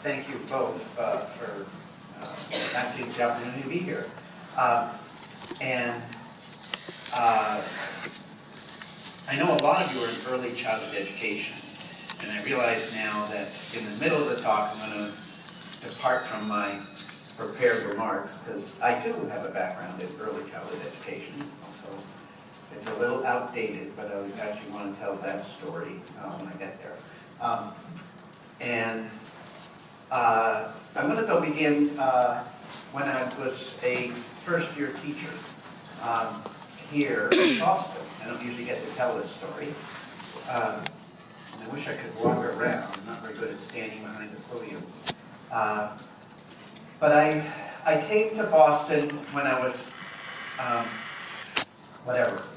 thank you both for actually the opportunity to be here. I know a lot of you are in early childhood education, and I realize now that in the middle of the talk I'm going to depart from my prepared remarks, because I do have a background in early childhood education, so it's a little outdated, but I actually want to tell that story when I get there. I'm going to begin when I was a first-year teacher here in Boston. I don't usually get to tell this story. And I wish I could walk around. I'm not very good at standing behind the podium. But I came to Boston when I was,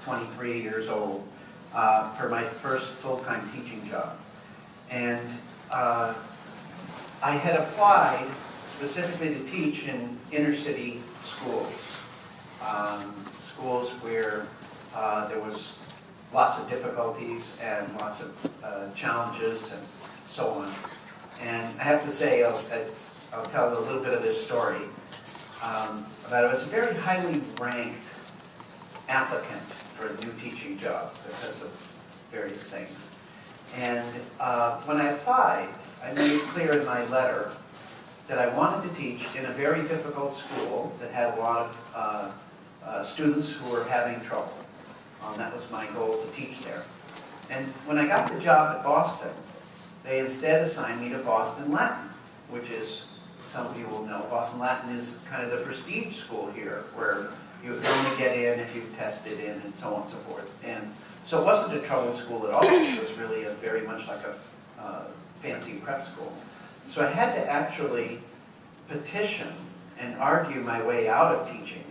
23 years old, for my first full-time teaching job. And I had applied specifically to teach in inner-city schools, schools where there was lots of difficulties and lots of challenges and so on. And I have to say, I'll tell a little bit of this story, that I was a very highly ranked applicant for a new teaching job because of various things. And when I applied, I made it clear in my letter that I wanted to teach in a very difficult school that had a lot of students who were having trouble. That was my goal, to teach there. And when I got the job at Boston, they instead assigned me to Boston Latin, which is, some of you will know, Boston Latin is kind of the prestige school here, where you only get in if you've tested in and so on and so forth. And so it wasn't a troubled school at all. It was really very much like a fancy prep school. So I had to actually petition and argue my way out of teaching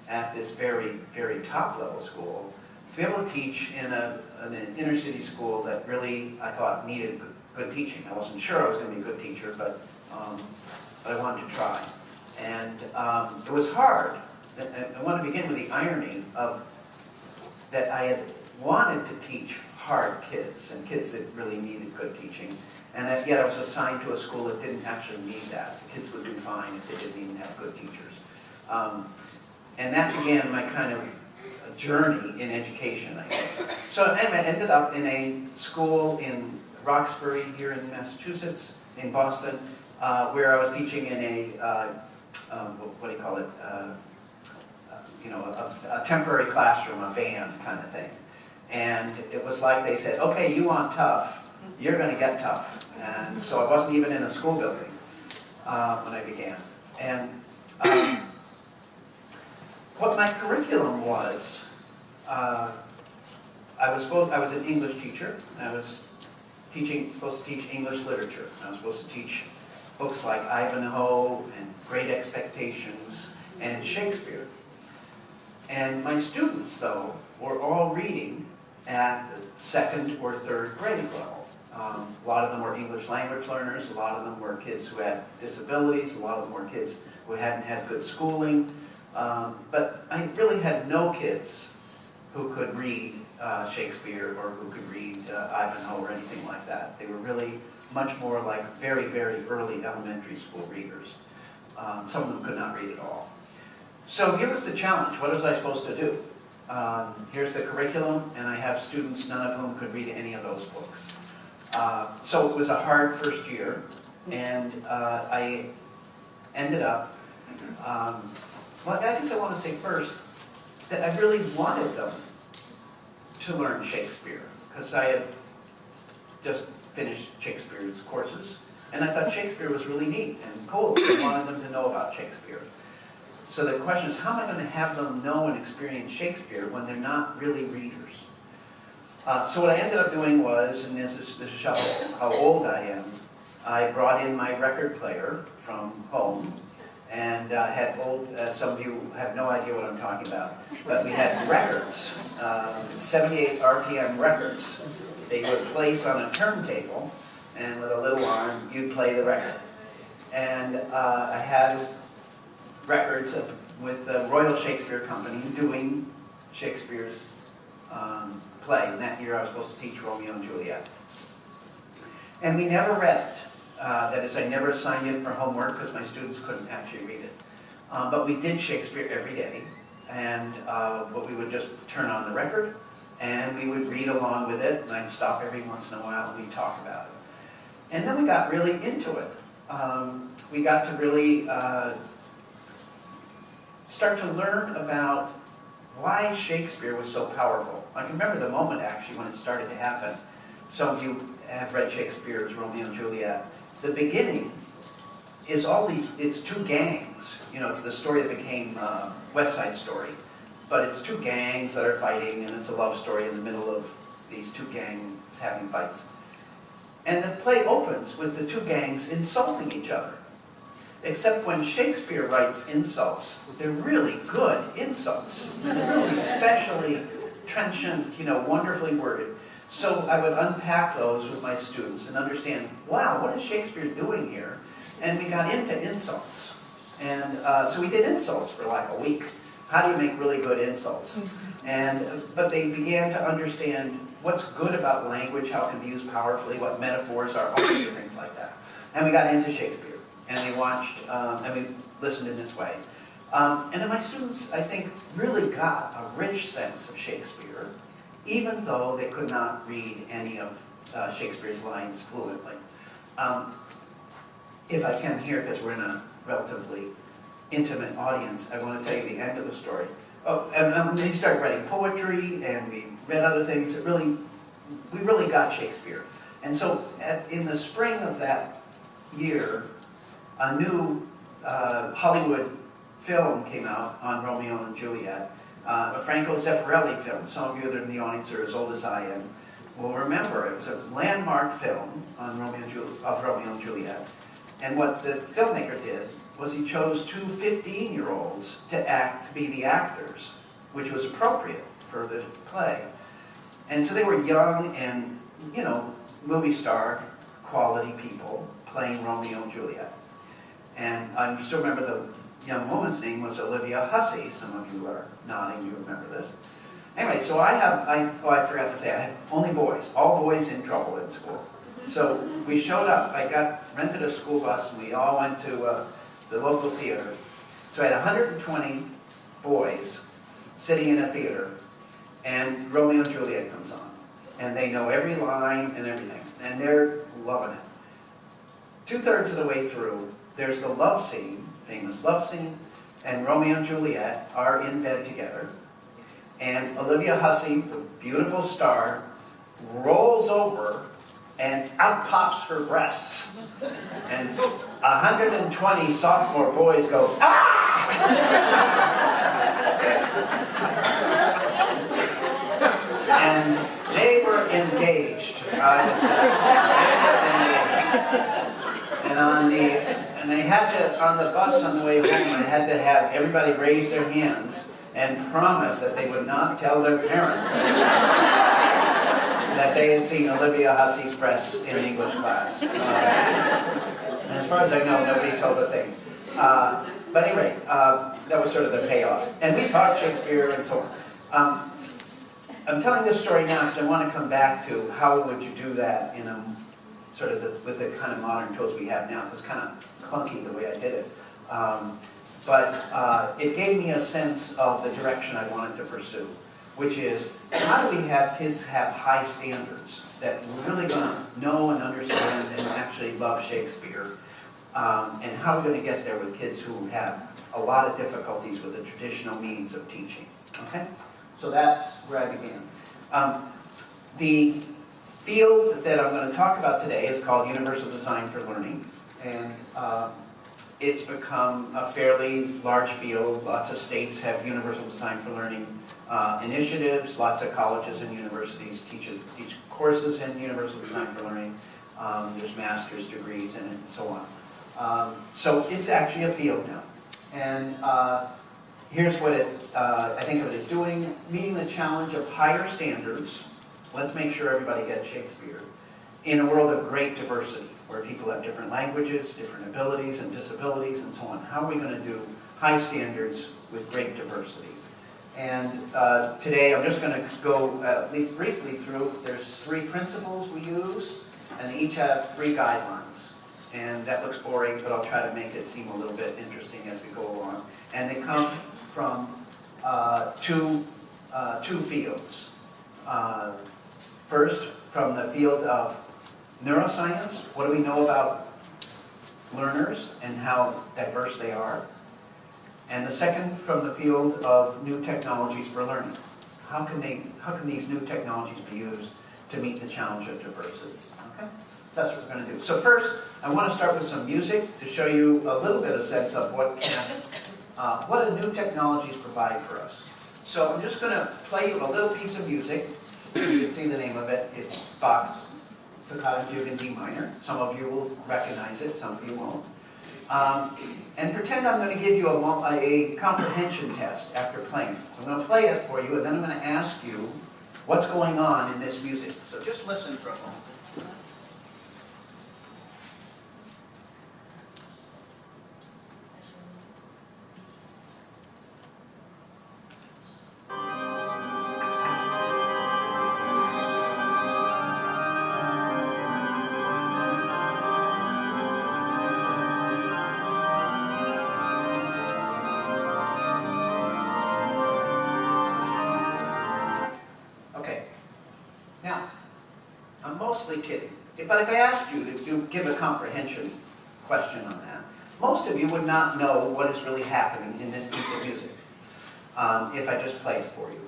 at this very, very top level school to be able to teach in an inner city school that really, I thought, needed good teaching. I wasn't sure I was going to be a good teacher, but I wanted to try. And it was hard. I want to begin with the irony of that I had wanted to teach hard kids and kids that really needed good teaching, and yet I was assigned to a school that didn't actually need that. The kids would do fine if they didn't even have good teachers. And that began my kind of journey in education, I think. So anyway, I ended up in a school in Roxbury here in Massachusetts, in Boston, where I was teaching in a, what do you call it, a temporary classroom, a van kind of thing. And it was like they said, okay, you want tough, you're going to get tough. And so I wasn't even in a school building when I began. And what my curriculum was, I was an English teacher, and I was supposed to teach English literature. I was supposed to teach books like Ivanhoe and Great Expectations and Shakespeare. And my students, though, were all reading at the second or third grade level. A lot of them were English language learners, a lot of them were kids who had disabilities, a lot of them were kids who hadn't had good schooling. But I really had no kids who could read Shakespeare or who could read Ivanhoe or anything like that. They were really much more like very, very early elementary school readers. Some of them could not read at all. So here was the challenge. What was I supposed to do? Here's the curriculum, and I have students, none of whom could read any of those books. So it was a hard first year, and I ended up, well, I guess I want to say first that I really wanted them to learn Shakespeare, because I had just finished Shakespeare's courses, and I thought Shakespeare was really neat and cool. I wanted them to know about Shakespeare. So the question is, how am I going to have them know and experience Shakespeare when they're not really readers? So what I ended up doing was, and this is how old I am, I brought in my record player from home, and had old, some of you have no idea what I'm talking about, but we had records, 78 RPM records. They would place on a turntable, and with a little arm, you'd play the record. And I had records with the Royal Shakespeare Company doing Shakespeare's play. And that year I was supposed to teach Romeo and Juliet. And we never read it. That is, I never signed in for homework because my students couldn't actually read it. But we did Shakespeare every day, and but we would just turn on the record, and we would read along with it, and I'd stop every once in a while and we'd talk about it. And then we got really into it. We got to really start to learn about why Shakespeare was so powerful. I can remember the moment, actually, when it started to happen. Some of you have read Shakespeare's Romeo and Juliet. The beginning is it's two gangs. You know, it's the story that became West Side Story. But it's two gangs that are fighting, and it's a love story in the middle of these two gangs having fights. And the play opens with the two gangs insulting each other. Except when Shakespeare writes insults, they're really good insults. They're really specially trenchant, wonderfully worded. So I would unpack those with my students and understand, wow, what is Shakespeare doing here? And we got into insults. And so we did insults for like a week. How do you make really good insults? But they began to understand what's good about language, how it can be used powerfully, what metaphors are, all kinds of things like that. And we got into Shakespeare. And we watched, and we listened in this way. And then my students, I think, really got a rich sense of Shakespeare, even though they could not read any of Shakespeare's lines fluently. If I can here, because we're in a relatively intimate audience, I want to tell you the end of the story. Oh, and then they started writing poetry, and we read other things. We really got Shakespeare. And so in the spring of that year, a new Hollywood film came out on Romeo and Juliet, a Franco Zeffirelli film. Some of you that are in the audience are as old as I am will remember. It was a landmark film on Romeo and Juliet. And what the filmmaker did was he chose two 15-year-olds to be the actors, which was appropriate for the play. And so they were young and, movie star quality people playing Romeo and Juliet. And I still remember the young woman's name was Olivia Hussey. Some of you are nodding, you remember this. Anyway, so I forgot to say, I have only boys, all boys in trouble in school. So we showed up, I rented a school bus, and we all went to the local theater. So I had 120 boys sitting in a theater, and Romeo and Juliet comes on. And they know every line and everything, and they're loving it. 2/3 of the way through, there's the love scene, famous love scene, and Romeo and Juliet are in bed together. And Olivia Hussey, the beautiful star, rolls over and out pops her breasts. And 120 sophomore boys go, ah! And they were engaged, I would say. And they had to, on the bus on the way home, I had to have everybody raise their hands and promise that they would not tell their parents that they had seen Olivia Hussey's breasts in English class. And as far as I know, nobody told a thing. But anyway, that was sort of the payoff. And we taught Shakespeare and so on. I'm telling this story now because I want to come back to how would you do that in a sort of with the kind of modern tools we have now. It was kind of clunky the way I did it. But it gave me a sense of the direction I wanted to pursue, which is how do we have kids have high standards that we're really going to know and understand and actually love Shakespeare, and how are we going to get there with kids who have a lot of difficulties with the traditional means of teaching. Okay? So that's where I began. The field that I'm going to talk about today is called Universal Design for Learning, and it's become a fairly large field. Lots of states have Universal Design for Learning initiatives. Lots of colleges and universities teach courses in Universal Design for Learning. There's master's degrees in it and so on. So it's actually a field now. And here's what I think of it as doing, meeting the challenge of higher standards. Let's make sure everybody gets Shakespeare in a world of great diversity, where people have different languages, different abilities and disabilities and so on. How are we going to do high standards with great diversity? And today I'm just going to go at least briefly through, there's 3 principles we use, and they each have 3 guidelines. and that looks boring, but I'll try to make it seem a little bit interesting as we go along. And they come from two fields. First, from the field of neuroscience. What do we know about learners and how diverse they are? And the second, from the field of new technologies for learning. How can these new technologies be used to meet the challenge of diversity? Okay? So that's what we're going to do. So first, I want to start with some music to show you a little bit of sense of what do new technologies provide for us. So I'm just going to play you a little piece of music. You can see the name of it. It's Bach's Toccata Fugue in D minor. Some of you will recognize it, some of you won't. And pretend I'm going to give you a comprehension test after playing it. So I'm going to play it for you, and then I'm going to ask you what's going on in this music. So just listen for a moment. Mostly kidding. But if I asked you to give a comprehension question on that, most of you would not know what is really happening in this piece of music if I just played it for you.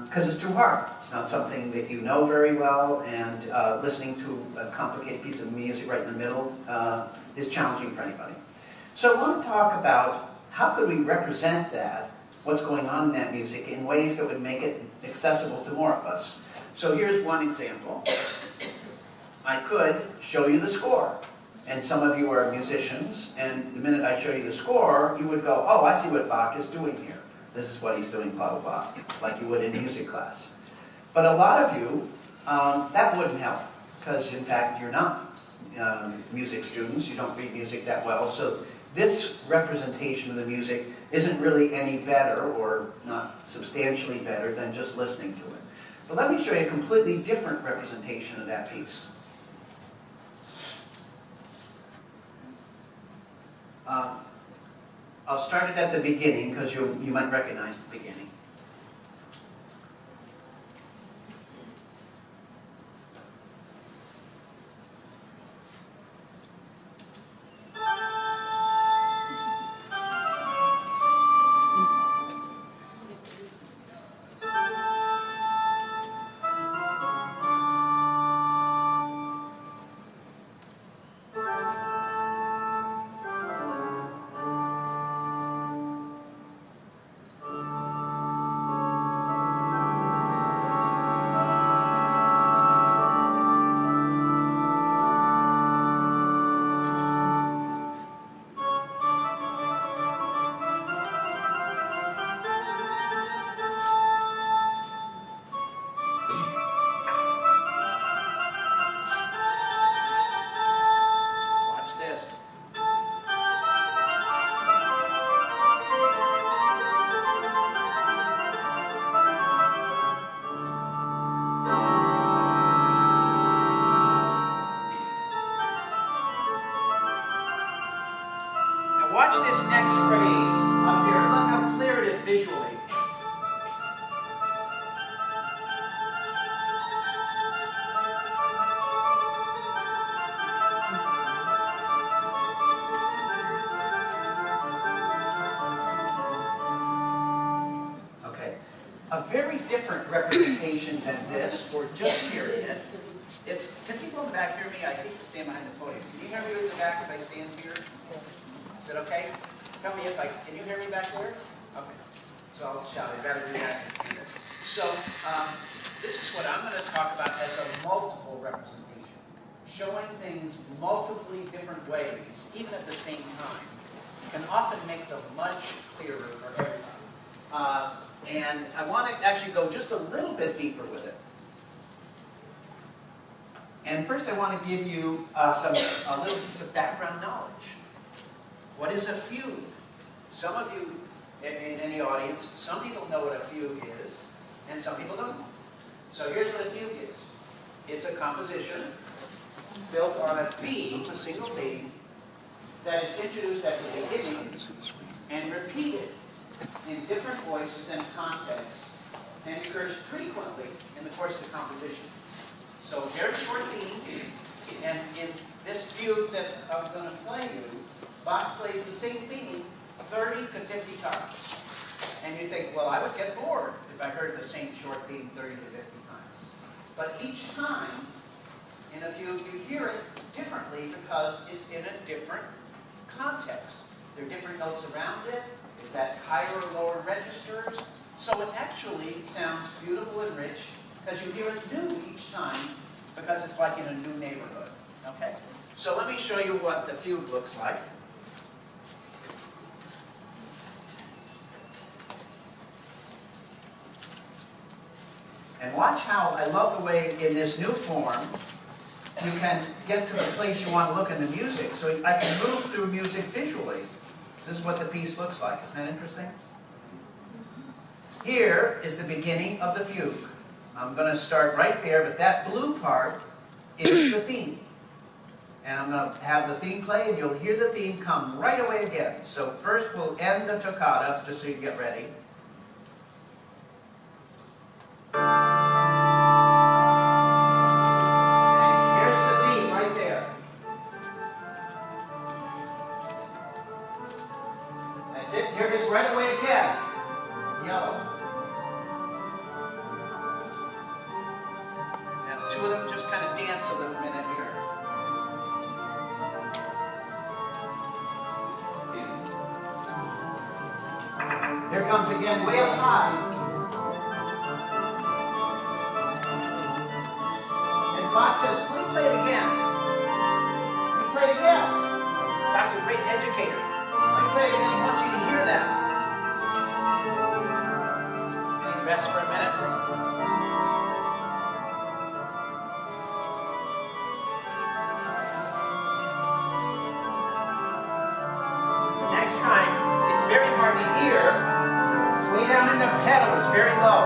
Because it's too hard. It's not something that you know very well, and listening to a complicated piece of music right in the middle is challenging for anybody. So I want to talk about how could we represent that, what's going on in that music, in ways that would make it accessible to more of us. So here's one example. I could show you the score. And some of you are musicians, and the minute I show you the score, you would go, oh, I see what Bach is doing here. This is what he's doing, blah, blah, blah, like you would in music class. But a lot of you, that wouldn't help, because in fact, you're not music students. You don't read music that well. So this representation of the music isn't really any better, or not substantially better, than just listening to it. But let me show you a completely different representation of that piece. I'll start it at the beginning, because you might recognize the beginning. Watch this next phrase up here. Look how clear it is visually. Okay. A very different representation than this, or just hearing it. Can people in the back hear me? I hate to stand behind the podium. Can you hear me in the back if I stand here? Is it okay? Tell me can you hear me back there? Okay. So I'll shout. I'd rather do that than stand there. So this is what I'm going to talk about as a multiple representation. Showing things multiply different ways, even at the same time, can often make them much clearer for everybody. And I want to actually go just a little bit deeper with it. And first I want to give you a little piece of background knowledge. What is a fugue? Some of you in any audience, some people know what a fugue is, and some people don't. So here's what a fugue is. It's a composition built on a theme, a single theme, that is introduced at the beginning and repeated in different voices and contexts, and occurs frequently in the course of the composition. So very short theme, and in this fugue that I'm going to play you, Bach plays the same theme 30 to 50 times. And you think, well, I would get bored if I heard the same short theme 30 to 50 times. But each time in a fugue, you hear it differently because it's in a different context. There are different notes around it. It's at higher or lower registers. So it actually sounds beautiful and rich because you hear it new each time because it's like in a new neighborhood. Okay? So let me show you what the fugue looks like. And watch how I love the way in this new form you can get to the place you want to look in the music. So I can move through music visually. This is what the piece looks like. Isn't that interesting? Here is the beginning of the fugue. I'm going to start right there, but that blue part is the theme. And I'm going to have the theme play, and you'll hear the theme come right away again. So first we'll end the toccata, just so you can get ready. Right away again, yellow. Now the two of them just kind of dance a little minute here. Here comes again, way up high. And Bach says, let me play it again. Let me play it again. Bach's a great educator. Let me play it again. He wants you to hear that. Rest for a minute. The next time, it's very hard to hear. It's way down in the pedal. It's very low.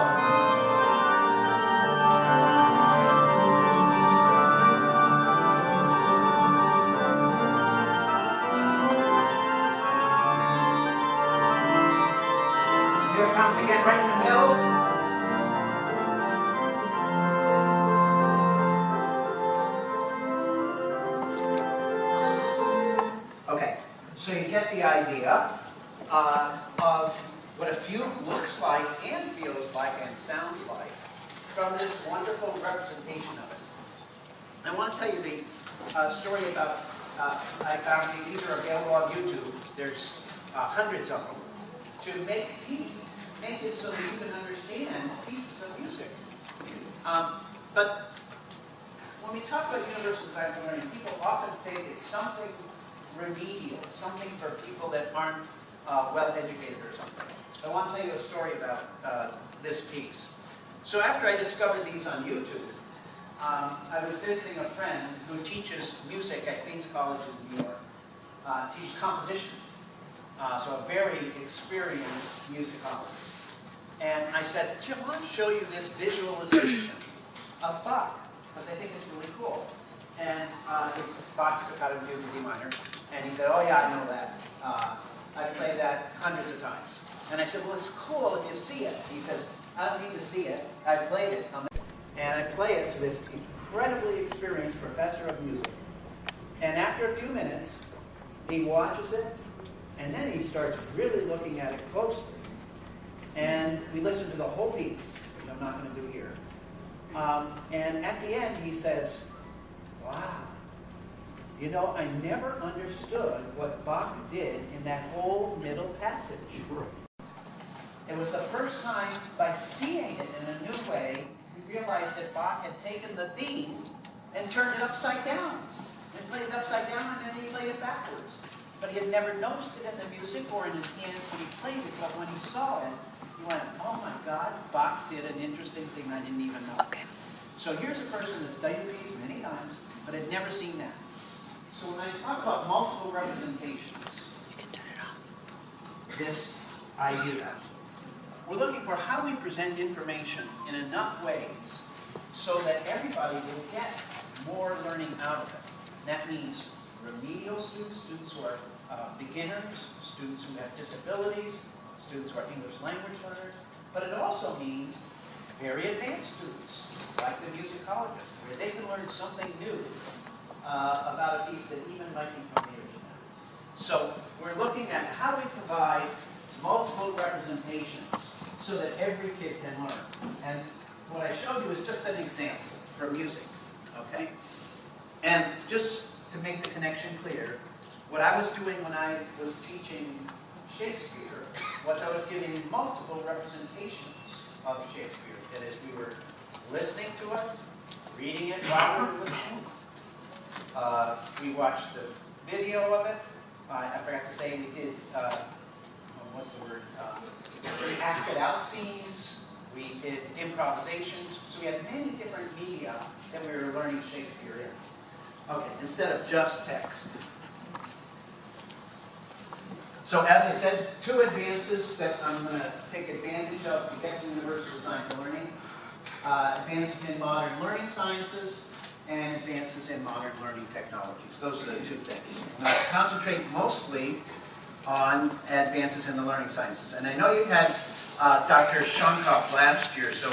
Here it comes again, right in the middle. So you get the idea of what a fugue looks like and feels like and sounds like from this wonderful representation of it. I want to tell you the story about, I found these are available on YouTube. There's hundreds of them. To make it so that you can understand pieces of music. But when we talk about universal design for learning, people often think it's something remedial, something for people that aren't well-educated or something. So I want to tell you a story about this piece. So after I discovered these on YouTube, I was visiting a friend who teaches music at Queens College in New York. Teaches composition. So a very experienced musicologist. And I said, Jim, I want to show you this visualization of Bach, because I think it's really cool. And it's Bach's Toccata in Fugue in D minor. And he said, oh yeah, I know that. I played that hundreds of times. And I said, well, it's cool if you see it. He says, I don't need to see it. I played it. And I play it to this incredibly experienced professor of music. And after a few minutes, he watches it, and then he starts really looking at it closely. And we listen to the whole piece, which I'm not going to do here. And at the end, he says, wow, you know, I never understood what Bach did in that whole middle passage. It was the first time, by seeing it in a new way, we realized that Bach had taken the theme and turned it upside down. And played it upside down, and then he played it backwards. But he had never noticed it in the music or in his hands when he played it. But when he saw it, he went, oh my God, Bach did an interesting thing I didn't even know. Okay. So here's a person that studied the piece many times, but had never seen that. So when I talk about multiple representations, you can turn it off. This idea, we're looking for how do we present information in enough ways so that everybody will get more learning out of it. That means remedial students, students who are beginners, students who have disabilities, students who are English language learners, but it also means very advanced students, like the musicologist, where they can learn something new about a piece that even might be familiar to them. So we're looking at how do we provide multiple representations so that every kid can learn. And what I showed you is just an example for music, okay? And just to make the connection clear, what I was doing when I was teaching Shakespeare was I was giving multiple representations of Shakespeare. That is, we were listening to it, reading it while we were listening. We watched the video of it. I forgot to say we did, what's the word? We acted out scenes. We did improvisations. So we had many different media that we were learning Shakespeare in. Okay, instead of just text. So as I said, two advances that I'm going to take advantage of to get to universal design for learning. Advances in modern learning sciences and advances in modern learning technologies. Those are the two things. I'm going to concentrate mostly on advances in the learning sciences. And I know you had Dr. Shonkoff last year, so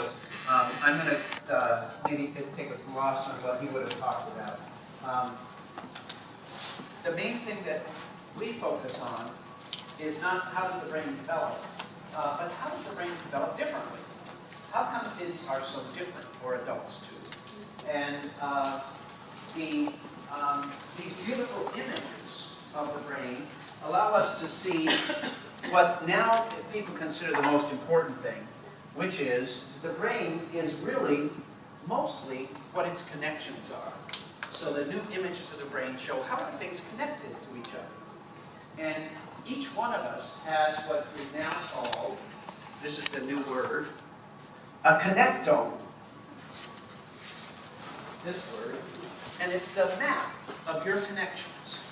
I'm going to maybe take a gloss on what he would have talked about. The main thing that we focus on is not how does the brain develop, but how does the brain develop differently? How come kids are so different, or adults too? And these beautiful images of the brain allow us to see what now people consider the most important thing, which is the brain is really mostly what its connections are. So the new images of the brain show how are things connected to each other. And each one of us has what is now called, this is the new word, a connectome. This word. And it's the map of your connections.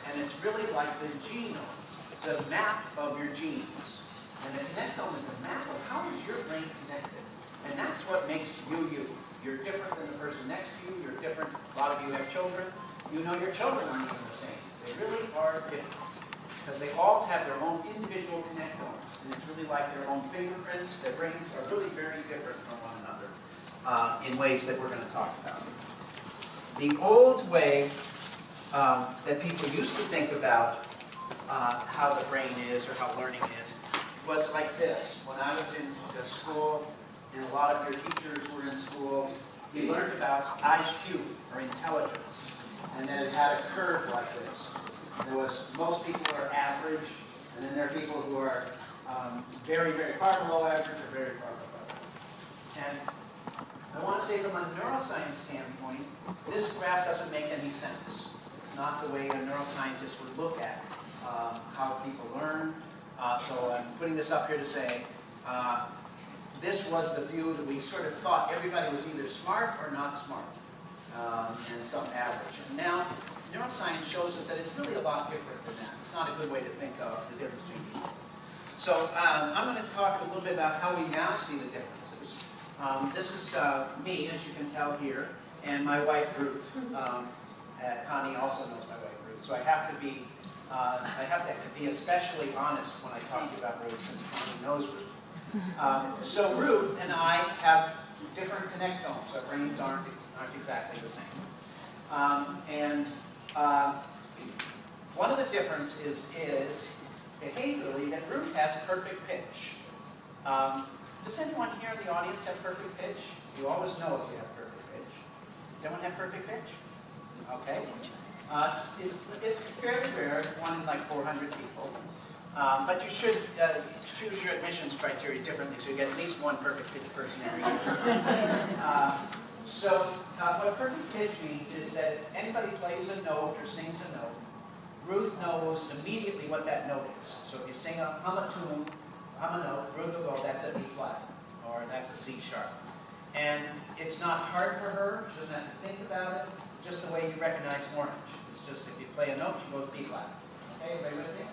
And it's really like the genome, the map of your genes. And the connectome is the map of how is your brain connected. And that's what makes you you. You're different than the person next to you. You're different. A lot of you have children. You know your children aren't even the same. They really are different. Because they all have their own individual connectomes. And it's really like their own fingerprints. Their brains are really very different from one another in ways that we're going to talk about. The old way that people used to think about how the brain is or how learning is was like this. When I was in the school, and a lot of your teachers were in school, we learned about IQ, or intelligence, and then it had a curve like this. There was most people who are average, and then there are people who are very, very far below average or very far above average. And I want to say from a neuroscience standpoint, this graph doesn't make any sense. It's not the way a neuroscientist would look at how people learn. So I'm putting this up here to say, this was the view that we sort of thought everybody was either smart or not smart, and some average. And now, neuroscience shows us that it's really a lot different than that. It's not a good way to think of the difference between people. So I'm going to talk a little bit about how we now see the differences. This is me, as you can tell here, and my wife Ruth. Connie also knows my wife Ruth. So I have to be especially honest when I talk to you about Ruth, since Connie knows Ruth. So Ruth and I have different connectomes. Our brains aren't exactly the same. One of the differences is behaviorally that Ruth has perfect pitch. Does anyone here in the audience have perfect pitch? You always know if you have perfect pitch. Does anyone have perfect pitch? Okay. It's fairly rare, 1 in like 400 people. But you should choose your admissions criteria differently so you get at least one perfect pitch person every year. So what perfect pitch means is that if anybody plays a note or sings a note, Ruth knows immediately what that note is. So if you hum a tune, hum a note, Ruth will go, that's a B flat, or that's a C sharp. And it's not hard for her, she doesn't have to think about it, just the way you recognize orange. It's just if you play a note, she goes B flat. Okay, everybody with me?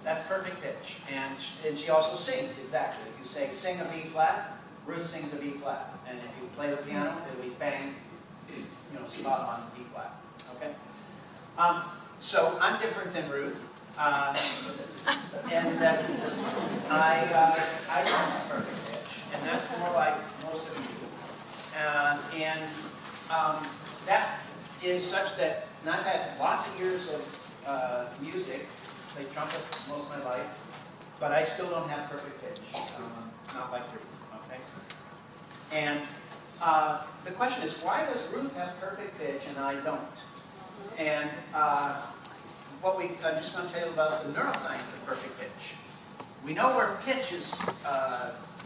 That's perfect pitch. And she also sings, exactly. If you say sing a B flat, Ruth sings a B flat. And if you play the piano, it'll be bang, spot on B flat. Okay? So I'm different than Ruth. And I don't have perfect pitch, and that's more like most of you. That is such that, and I've had lots of years of music, played trumpet most of my life, but I still don't have perfect pitch, not like Ruth, okay? And the question is, why does Ruth have perfect pitch and I don't? And I'm just going to tell you about the neuroscience of perfect pitch. We know where pitch is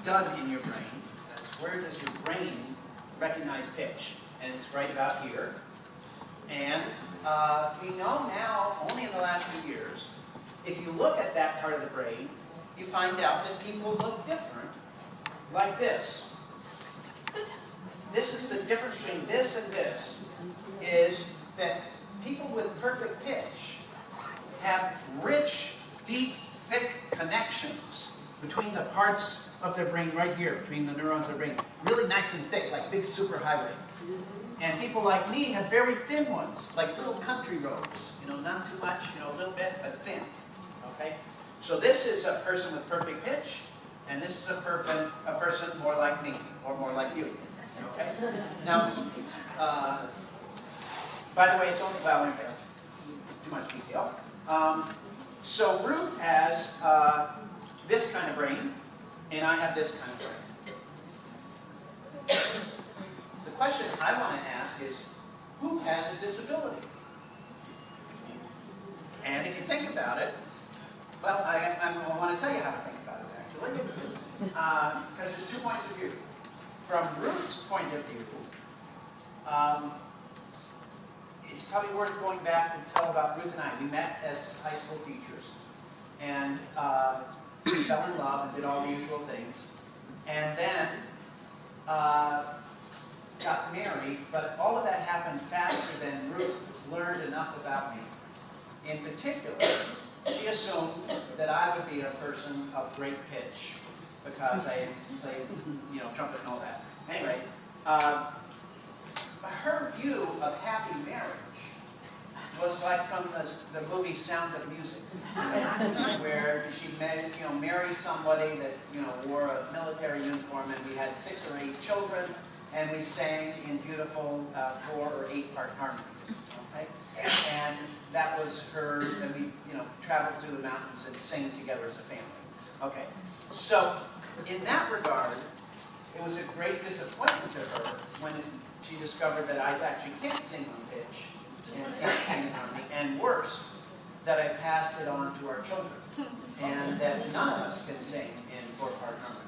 done in your brain. That's where does your brain recognize pitch? And it's right about here. And we know now, only in the last few years, if you look at that part of the brain, you find out that people look different, like this. This is the difference between this and this, is that people with perfect pitch have rich, deep, thick connections between the parts of their brain right here, between the neurons of the brain. Really nice and thick, like big superhighway. And people like me have very thin ones, like little country roads. Not too much, a little bit, but thin. Okay? So this is a person with perfect pitch, and this is a person more like me, or more like you. Okay? Now, by the way, it's only violin there. Too much detail. So Ruth has this kind of brain, and I have this kind of brain. The question I want to ask is, who has a disability? And if you think about it, well, I want to tell you how to think about it, actually. Because there's 2 points of view. From Ruth's point of view, it's probably worth going back to tell about Ruth and I. We met as high school teachers, and we fell in love and did all the usual things, and then got married, but all of that happened faster than Ruth learned enough about me. In particular, she assumed that I would be a person of great pitch because I played, trumpet and all that. Anyway, her view of happy marriage was like from the movie Sound of Music, where she married somebody that wore a military uniform, and we had 6 or 8 children, and we sang in beautiful 4 or 8 part harmony. Okay, and that was her. And we traveled through the mountains and sang together as a family. Okay, so in that regard, it was a great disappointment to her when she discovered that I actually can't sing on pitch and can't sing in harmony, and worse, that I passed it on to our children, and that none of us can sing in 4-part harmony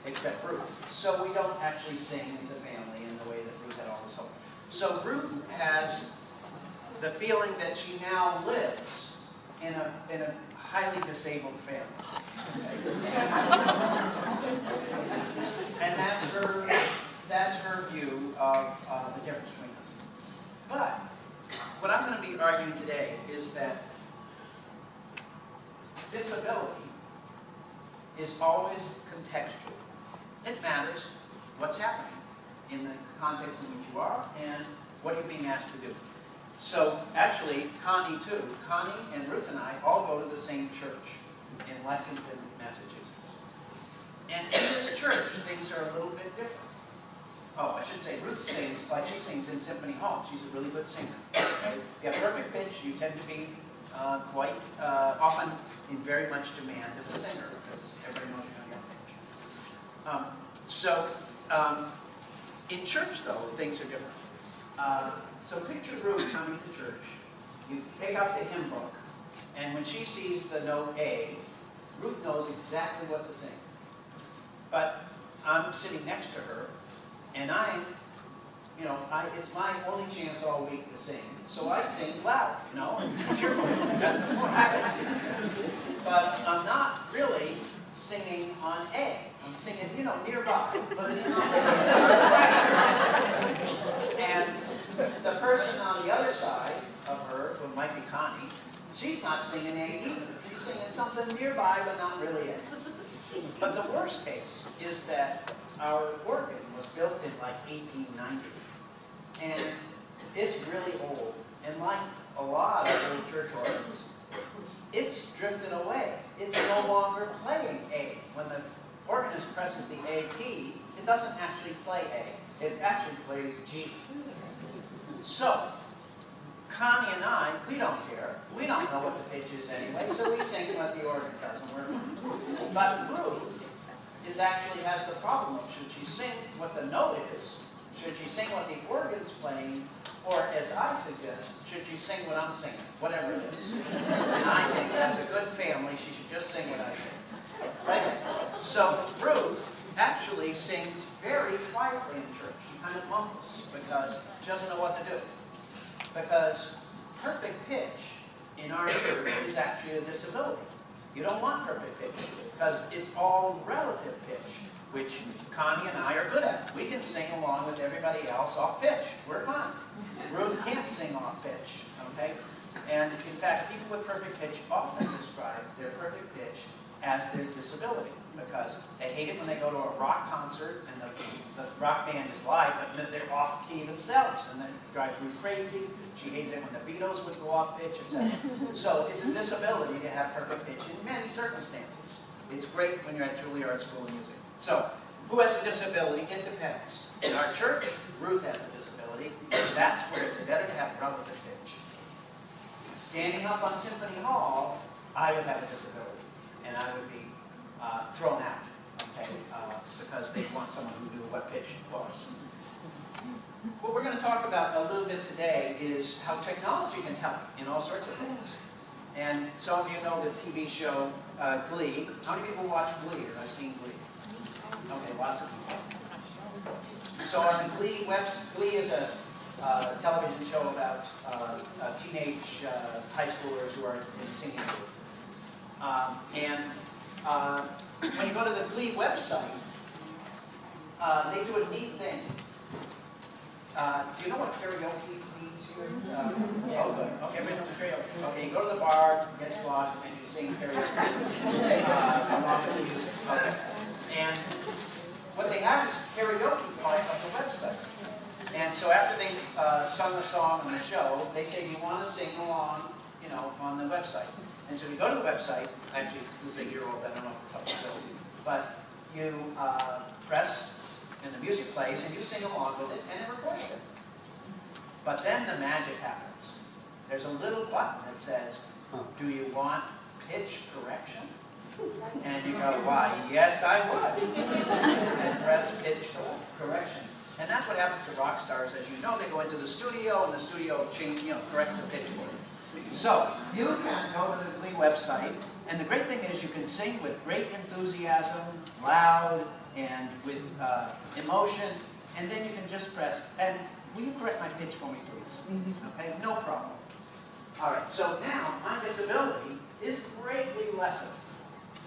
except Ruth. So we don't actually sing as a family in the way that Ruth had always hoped. So Ruth has the feeling that she now lives in a highly disabled family. And that's her view of the difference between us. But what I'm going to be arguing today is that disability is always contextual. It matters what's happening in the context in which you are and what you're being asked to do. So actually, Connie too. Connie and Ruth and I all go to the same church in Lexington, Massachusetts. And in this church, things are a little bit different. Oh, I should say, Ruth sings, like she sings in Symphony Hall. She's a really good singer. Okay? If you have perfect pitch, you tend to be quite often in very much demand as a singer, because everybody knows you're going to get pitch. In church, though, things are different. So picture Ruth coming to church. You take out the hymn book, and when she sees the note A, Ruth knows exactly what to sing. But I'm sitting next to her, and it's my only chance all week to sing. So I sing loud, and cheerfully. That's the point. But I'm not really singing on A. I'm singing, nearby, but it's not. And the person on the other side of her, who might be Connie, she's not singing A either. She's singing something nearby, but not really A. But the worst case is that our organ was built in like 1890. And it's really old. And like a lot of old church organs, it's drifted away. It's no longer playing A. When the organist presses the A key, it doesn't actually play A. It actually plays G. So, Connie and I, we don't care. We don't know what the pitch is anyway, so we sing what the organ does, and we're fine. But Ruth actually has the problem of should she sing what the note is, should she sing what the organ's playing, or as I suggest, should she sing what I'm singing, whatever it is. And I think as a good family, she should just sing what I sing. Right? So Ruth actually sings very quietly in church. She kind of mumbles because she doesn't know what to do. Because perfect pitch in our church is actually a disability. You don't want perfect pitch because it's all relative pitch, which Connie and I are good at. We can sing along with everybody else off pitch. We're fine. Ruth can't sing off pitch, okay? And in fact, people with perfect pitch often describe their perfect pitch as their disability because they hate it when they go to a rock concert and the rock band is live, but they're off key themselves, and then it drives Ruth crazy. She hated it when the Beatles would go off pitch, etc. So it's a disability to have perfect pitch in many circumstances. It's great when you're at Juilliard School of Music. So, who has a disability? It depends. In our church, Ruth has a disability. That's where it's better to have relative pitch. Standing up on Symphony Hall, I would have a disability, and I would be thrown out, okay, because they want someone who knew what pitch it was. What we're going to talk about a little bit today is how technology can help in all sorts of things. And some of you know the TV show Glee. How many people watch Glee? Or I've seen Glee. Okay, lots of people. So on the Glee is a television show about teenage high schoolers who are in singing group. When you go to the Glee website, they do a neat thing. Do you know what karaoke means here? Yes. Okay, everybody knows karaoke. Okay, you go to the bar, get sloshed, and you sing karaoke. Along with music. Okay. And what they have is karaoke part of the website. And so after they've sung a song on the show, they say, you want to sing along, you know, on the website. And so you go to the website, actually, this is a year old, I don't know if it's up to date, but you press, and the music plays, and you sing along with it, and it records it. But then the magic happens. There's a little button that says, do you want pitch correction? And you go, why, yes, I would. And press pitch correction. And that's what happens to rock stars. As you know, they go into the studio, and the studio corrects the pitch for you. So, you can go to the Glee website, and the great thing is you can sing with great enthusiasm, loud, and with emotion, and then you can just press, and will you correct my pitch for me, please? Okay, no problem. All right, so now my disability is greatly lessened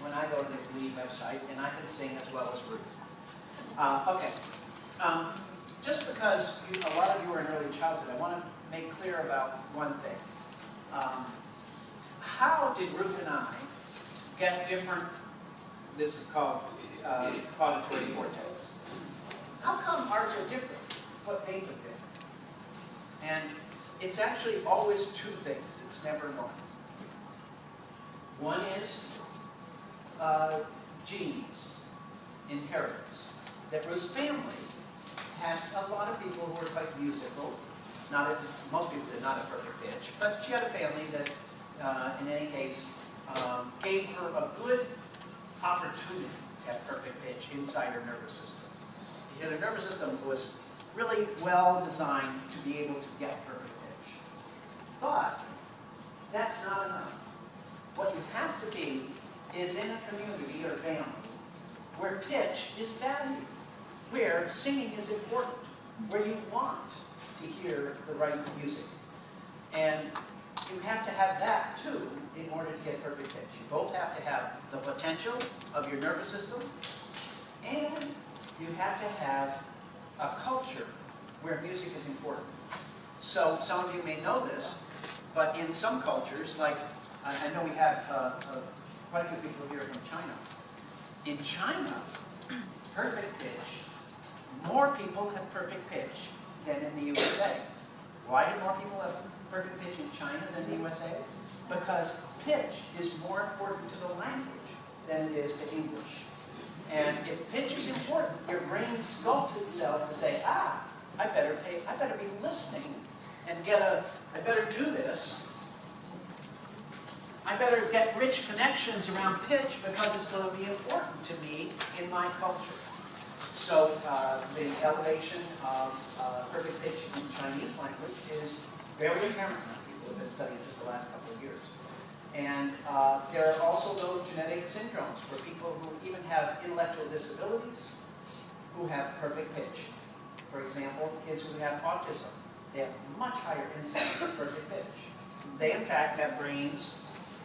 when I go to the Glee website, and I can sing as well as Ruth. Just because a lot of you are in early childhood, I want to make clear about one thing. How did Ruth and I get different, this is called auditory cortex. How come ours are different? What made them different? And it's actually always two things. It's never one. One is genes, inheritance. That Ruth's family had a lot of people who were quite musical. Most people did not have perfect pitch, but she had a family that, in any case, gave her a good opportunity to have perfect pitch inside her nervous system. Her nervous system was really well designed to be able to get perfect pitch. But that's not enough. What you have to be is in a community or family where pitch is valued, where singing is important, where you want to hear the right music. And you have to have that too in order to get perfect pitch. You both have to have the potential of your nervous system, and you have to have a culture where music is important. So some of you may know this, but in some cultures, like I know we have quite a few people here from China. In China, perfect pitch, more people have perfect pitch than in the USA. Why do more people have perfect pitch in China than the USA? Because pitch is more important to the language than it is to English. And if pitch is important, your brain sculpts itself to say, I better be listening and I better do this. I better get rich connections around pitch because it's going to be important to me in my culture. So the elevation of perfect pitch in Chinese language is very apparent now. People have been studying just the last couple of years. And there are also those genetic syndromes for people who even have intellectual disabilities who have perfect pitch. For example, kids who have autism, they have much higher incidence of perfect pitch. They, in fact, have brains,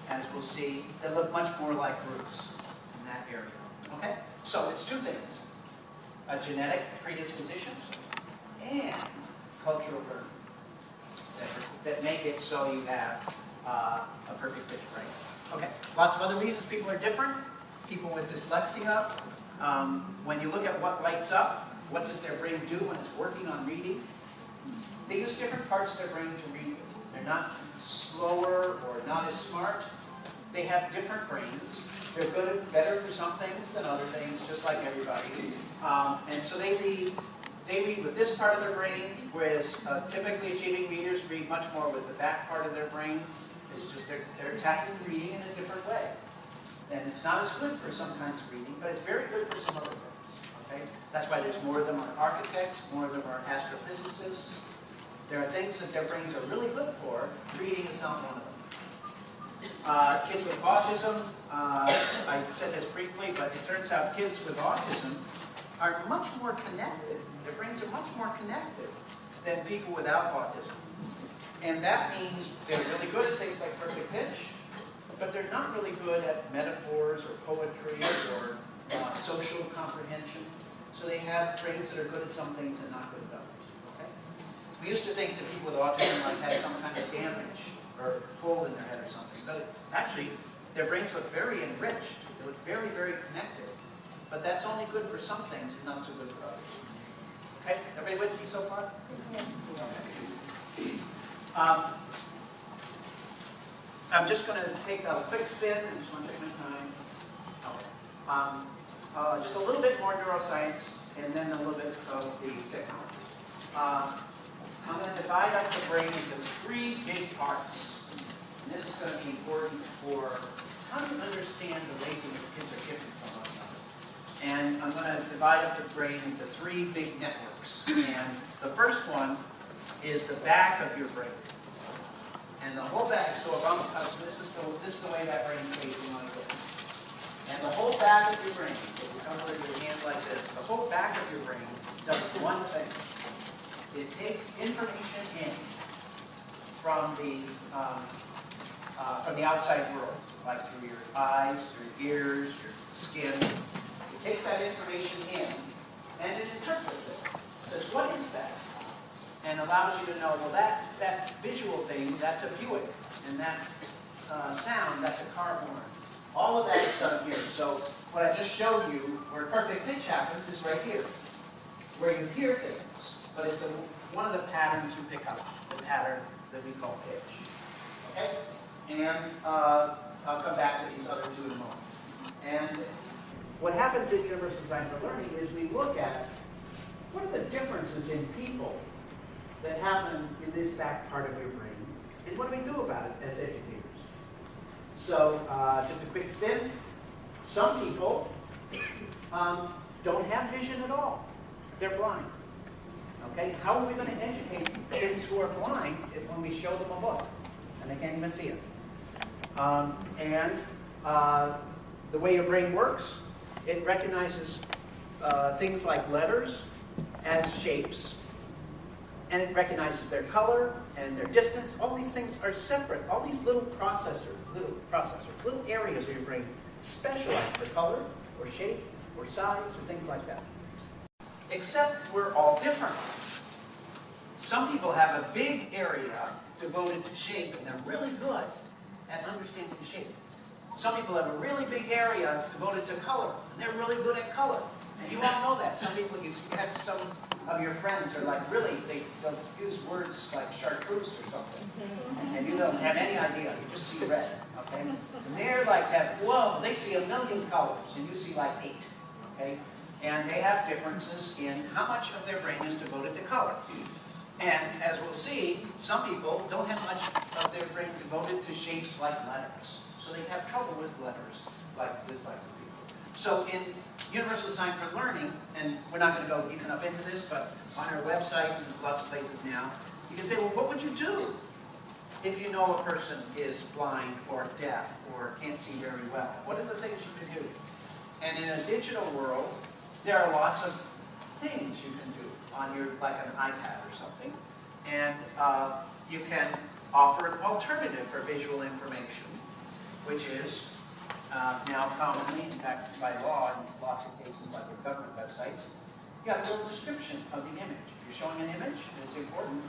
as we'll see, that look much more like Ruth's in that area. Okay? So it's two things. A genetic predisposition and cultural learning that make it so you have a perfect pitch brain. Okay, lots of other reasons people are different. People with dyslexia, when you look at what lights up, what does their brain do when it's working on reading? They use different parts of their brain to read with. They're not slower or not as smart. They have different brains. They're better for some things than other things, just like everybody. And so they read with this part of their brain, whereas typically achieving readers read much more with the back part of their brain. It's just they're attacking reading in a different way. And it's not as good for some kinds of reading, but it's very good for some other things. Okay? That's why there's more of them are architects, more of them are astrophysicists. There are things that their brains are really good for. Reading is not one of them. Kids with autism, I said this briefly, but it turns out kids with autism are much more connected. Their brains are much more connected than people without autism. And that means they're really good at things like perfect pitch, but they're not really good at metaphors or poetry or social comprehension. So they have brains that are good at some things and not good at others. Okay? We used to think that people with autism might have some kind of damage or hole in their head or something. But actually, their brains look very enriched. They look very, very connected. But that's only good for some things and not so good for others. Okay? Everybody with me so far? Okay. I'm just going to take a quick spin. I just want to take my time. Okay. Just a little bit more neuroscience and then a little bit of the technology. I'm going to divide up the brain into three big parts. And this is going to be important for how to understand the ways in which kids are different from one another. And I'm going to divide up the brain into three big networks. And the first one is the back of your brain. And the whole back, so this is the way that brain stays like this. And the whole back of your brain, if you come with your hands like this, the whole back of your brain does one thing. It takes information in from the outside world, like through your eyes, your ears, your skin. It takes that information in, and it interprets it. It says, what is that? And allows you to know, well, that visual thing, that's a Buick. And that sound, that's a car horn. All of that is done here. So what I just showed you, where perfect pitch happens, is right here, where you hear things. But it's one of the patterns you pick up, the pattern that we call pitch. Okay? And I'll come back to these other two in a moment. And what happens in Universal Design for Learning is we look at what are the differences in people that happen in this back part of your brain, and what do we do about it as educators? So, just a quick spin. Some people don't have vision at all. They're blind. Okay? How are we going to educate kids who are blind when we show them a book and they can't even see it? The way your brain works, it recognizes things like letters as shapes, and it recognizes their color and their distance. All these things are separate. All these little areas of your brain specialize for color or shape or size or things like that. Except we're all different. Some people have a big area devoted to shape, and they're really good at understanding shape. Some people have a really big area devoted to color, and they're really good at color. And you all know that. Some people, you have some of your friends are like really, they'll use words like chartreuse or something. And you don't have any idea, you just see red, okay? And they're like that, whoa, they see 1,000,000 colors and you see like 8, okay? And they have differences in how much of their brain is devoted to color. And as we'll see, some people don't have much of their brain devoted to shapes like letters. So they have trouble with letters like dyslexic people. So in Universal Design for Learning, and we're not going to go deep enough into this, but on our website and lots of places now, you can say, well, what would you do if you know a person is blind or deaf or can't see very well? What are the things you can do? And in a digital world, there are lots of things you can do on your, like an iPad or something. And you can offer an alternative for visual information, which is now commonly, in fact, by law, in lots of cases like with government websites, you have a little description of the image. If you're showing an image, and it's important,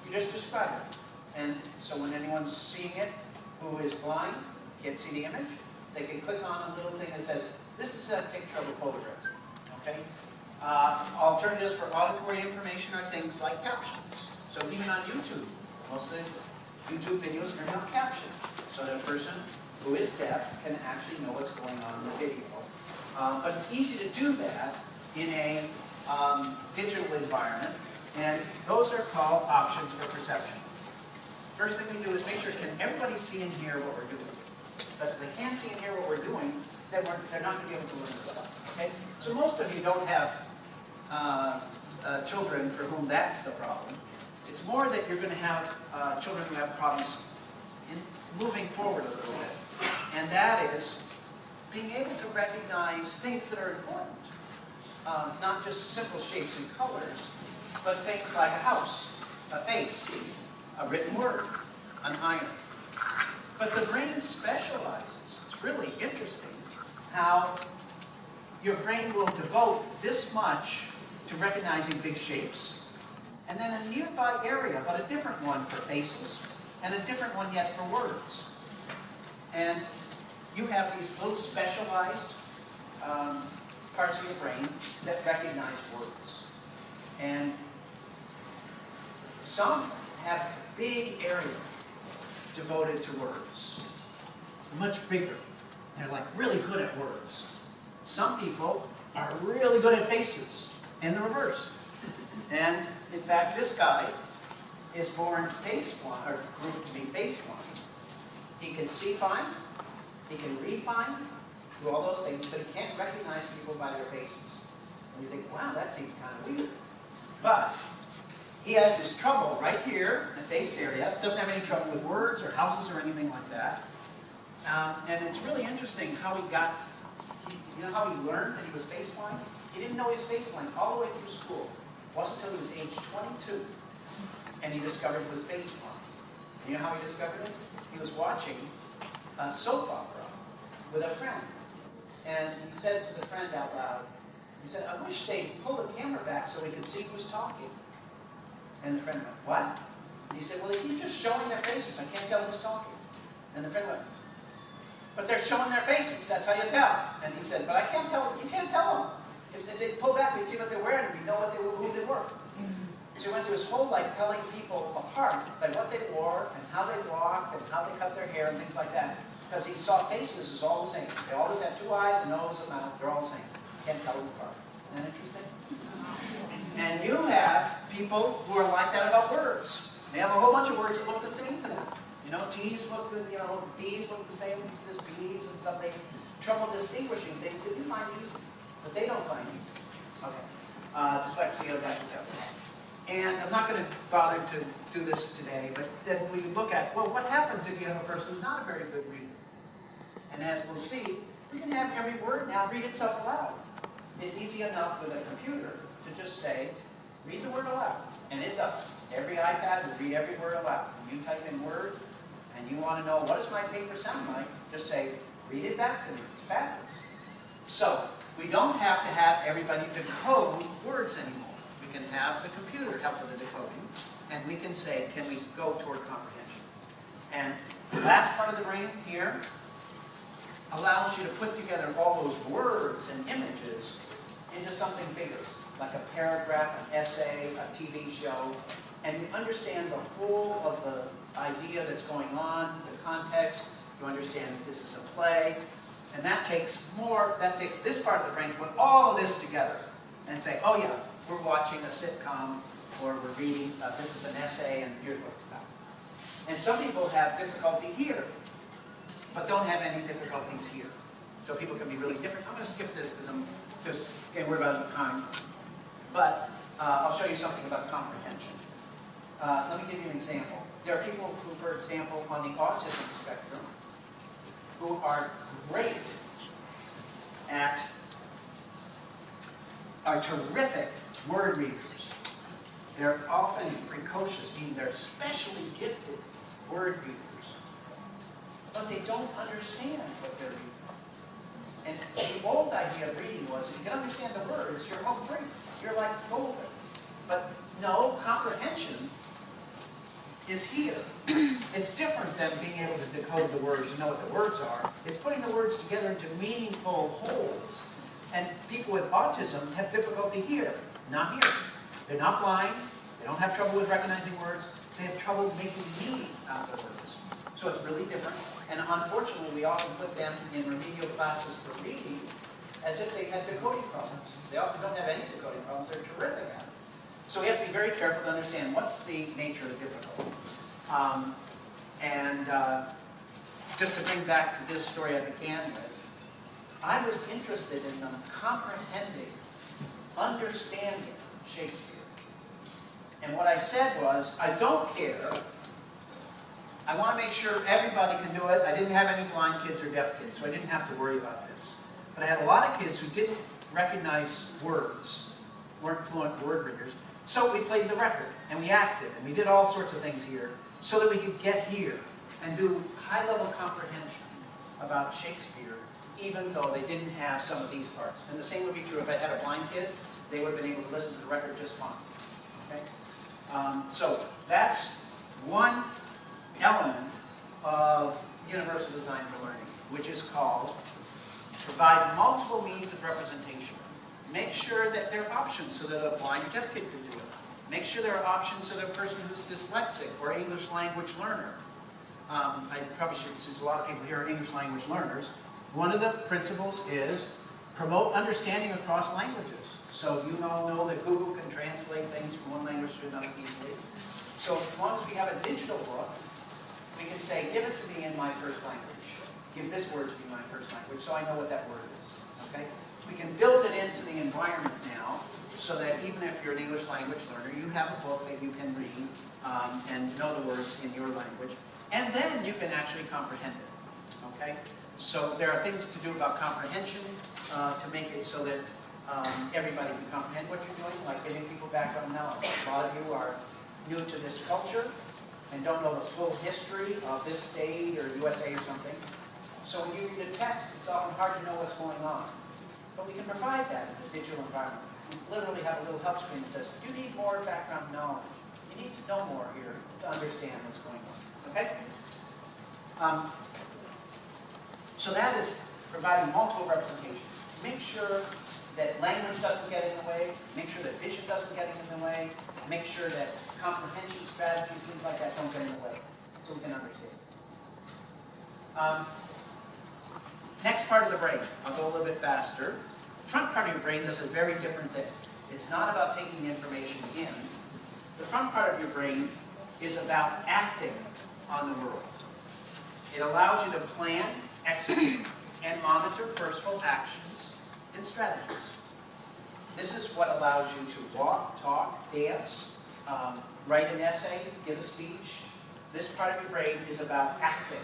you just describe it. And so when anyone's seeing it who is blind, can't see the image, they can click on a little thing that says, this is a picture of a photograph. Okay? Alternatives for auditory information are things like captions. So even on YouTube, most of the YouTube videos are not captioned. So the person who is deaf can actually know what's going on in the video. But it's easy to do that in a digital environment, and those are called options for perception. First thing we do is make sure, can everybody see and hear what we're doing? Because if they can't see and hear what we're doing, then they're not going to be able to learn the stuff. Okay? So most of you don't have children for whom that's the problem. It's more that you're going to have children who have problems in moving forward a little bit. And that is being able to recognize things that are important. Not just simple shapes and colors, but things like a house, a face, a written word, an iron. But the brain specializes. It's really interesting how your brain will devote this much to recognizing big shapes, and then a nearby area, but a different one for faces, and a different one yet for words. And you have these little specialized parts of your brain that recognize words. And some have big area devoted to words. It's much bigger. They're like really good at words. Some people are really good at faces, and the reverse. And in fact, this guy is born face blind, or grew to be face blind. He can see fine, he can read fine, do all those things, but he can't recognize people by their faces. And you think, wow, that seems kind of weird. But he has his trouble right here in the face area. Doesn't have any trouble with words or houses or anything like that. And it's really interesting how he got, you know how he learned that he was face blind? He didn't know he was face blind all the way through school. It wasn't until he was age 22. And he discovered he was face blind. And you know how he discovered it? He was watching a soap opera with a friend. And he said to the friend out loud, he said, I wish they'd pull the camera back so we could see who's talking. And the friend went, what? And he said, well, they keep just showing their faces. I can't tell who's talking. And the friend went, but they're showing their faces. That's how you tell. And he said, but I can't tell. You can't tell them. If they pull back, we'd see what they're wearing, and we'd know who they were. So he went through his whole life telling people apart by what they wore and how they walked and how they cut their hair and things like that. Because he saw faces as all the same. They always have 2 eyes, a nose, a mouth. They're all the same. Can't tell them apart. Isn't that interesting? And you have people who are like that about words. They have a whole bunch of words that look the same to them. You know, T's look good, you know, D's look the same as B's and stuff. They have trouble distinguishing things that you find easy, but they don't find easy. Okay. Dyslexia, that you go. And I'm not going to bother to do this today, but then we look at, well, what happens if you have a person who's not a very good reader? And as we'll see, we can have every word now read itself aloud. It's easy enough with a computer to just say, read the word aloud. And it does. Every iPad will read every word aloud. When you type in word, and you want to know, what does my paper sound like? Just say, read it back to me. It's fabulous. So, we don't have to have everybody decode words anymore. We can have the computer help with the decoding, and we can say, can we go toward comprehension? And the last part of the brain here allows you to put together all those words and images into something bigger, like a paragraph, an essay, a TV show, and you understand the whole of the idea that's going on, the context, you understand that this is a play, and that takes this part of the brain to put all of this together and say, oh yeah, we're watching a sitcom, or we're reading, this is an essay, and here's what it's about. And some people have difficulty here, but don't have any difficulties here. So people can be really different. I'm going to skip this because I'm just getting worried about the time. But I'll show you something about comprehension. Let me give you an example. There are people who, for example, on the autism spectrum, who are great are terrific word readers. They're often precocious, meaning they're especially gifted word readers. But they don't understand what they're reading. And the old idea of reading was, if you can understand the words, you're home free. You're like golden. But no, comprehension is here. It's different than being able to decode the words and know what the words are. It's putting the words together into meaningful wholes. And people with autism have difficulty here, not here. They're not blind. They don't have trouble with recognizing words. They have trouble making meaning out of the words. So it's really different. And unfortunately, we often put them in remedial classes for reading as if they had decoding problems. They often don't have any decoding problems. They're terrific at it. So we have to be very careful to understand what's the nature of the difficulty. Just to bring back to this story I began with, I was interested in them comprehending, understanding Shakespeare. And what I said was, I don't care. I want to make sure everybody can do it. I didn't have any blind kids or deaf kids, so I didn't have to worry about this. But I had a lot of kids who didn't recognize words, weren't fluent word readers. So we played the record, and we acted, and we did all sorts of things here, so that we could get here and do high-level comprehension about Shakespeare, even though they didn't have some of these parts. And the same would be true if I had a blind kid. They would have been able to listen to the record just fine. Okay? So that's one element of universal design for learning, which is called provide multiple means of representation. Make sure that there are options so that a blind or deaf kid can do it. Make sure there are options so that a person who's dyslexic or English language learner. I probably should, since a lot of people here are English language learners, one of the principles is promote understanding across languages. So you all know that Google can translate things from one language to another easily. So as long as we have a digital book, we can say, give it to me in my first language. Give this word to be my first language so I know what that word is. Okay? We can build it into the environment now so that even if you're an English language learner, you have a book that you can read and know the words in your language. And then you can actually comprehend it. Okay? So there are things to do about comprehension to make it so that everybody can comprehend what you're doing, like giving people background knowledge. A lot of you are new to this culture and don't know the full history of this state or USA or something. So when you read a text, it's often hard to know what's going on. But we can provide that in the digital environment. We literally have a little help screen that says, you need more background knowledge. You need to know more here to understand what's going on. Okay? So that is providing multiple representations. Make sure that language doesn't get in the way. Make sure that vision doesn't get in the way. Make sure that comprehension strategies, things like that, don't get in the way, so we can understand. Next part of the brain. I'll go a little bit faster. The front part of your brain does a very different thing. It's not about taking the information in. The front part of your brain is about acting on the world. It allows you to plan, execute, and monitor purposeful actions and strategies. This is what allows you to walk, talk, dance, write an essay, give a speech. This part of your brain is about acting.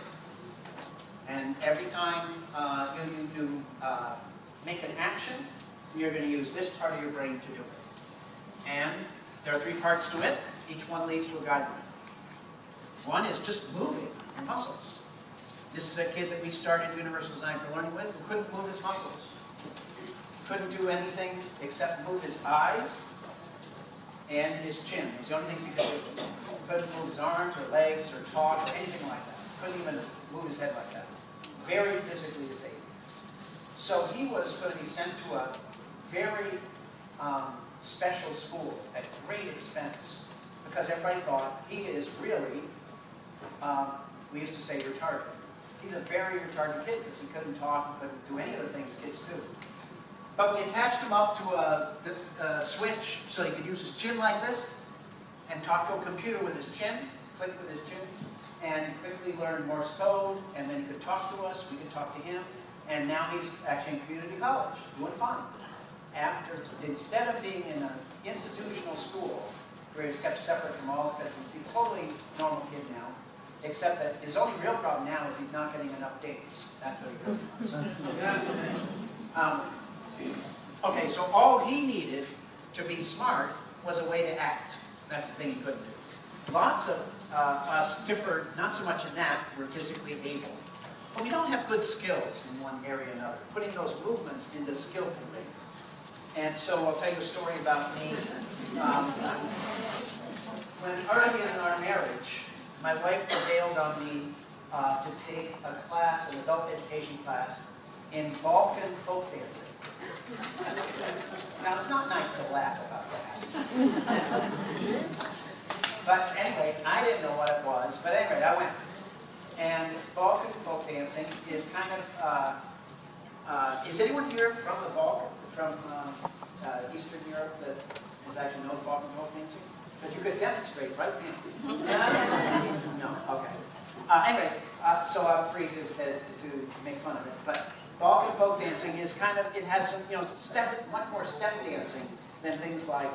And every time you make an action, you're going to use this part of your brain to do it. And there are 3 parts to it. Each one leads to a guideline. One is just moving your muscles. This is a kid that we started Universal Design for Learning with who couldn't move his muscles. Couldn't do anything except move his eyes and his chin. It was the only things he could do. Couldn't move his arms or legs or talk or anything like that. Couldn't even move his head like that. Very physically disabled. So he was going to be sent to a very special school at great expense because everybody thought he is really, we used to say retarded. He's a very retarded kid because he couldn't talk, couldn't do any of the things kids do. But we attached him up to a switch so he could use his chin like this and talk to a computer with his chin, click with his chin, and quickly learned Morse code, and then he could talk to us, we could talk to him, and now he's actually in community college, doing fine. Instead of being in an institutional school where he's kept separate from all the kids, he's a totally normal kid now, except that his only real problem now is he's not getting enough dates. That's what he really wants. Okay, so all he needed to be smart was a way to act. That's the thing he couldn't do. Lots of us differ, not so much in that, we're physically able. But we don't have good skills in one area or another, putting those movements into skillful things. And so I'll tell you a story about me. When early in our marriage, my wife prevailed on me to take a class, an adult education class, in Balkan folk dancing. Now, it's not nice to laugh about that. But anyway, I didn't know what it was, but anyway, I went. And Balkan folk dancing is kind of, is anyone here from the Balkan, from Eastern Europe that has actually known Balkan folk dancing? But you could demonstrate right now. No, okay. Anyway, so I'm free to make fun of it. But Balkan folk dancing is kind of, it has some, much more step dancing than things like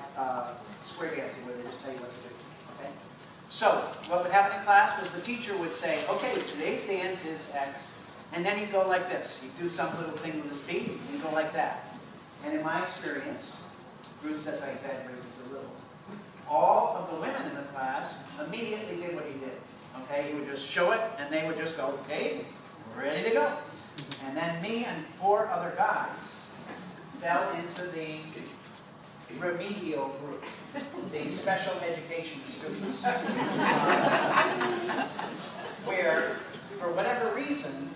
square dancing where they just tell you what to do. Okay? So, what would happen in class was the teacher would say, okay, today's dance is X, and then he'd go like this. He'd do some little thing with his feet, and he'd go like that. And in my experience, Ruth says I exaggerate this a little, all of the women in the class immediately did what he did. Okay, he would just show it, and they would just go, okay, ready to go. And then me and 4 other guys fell into the remedial group, the special education students, where, for whatever reason,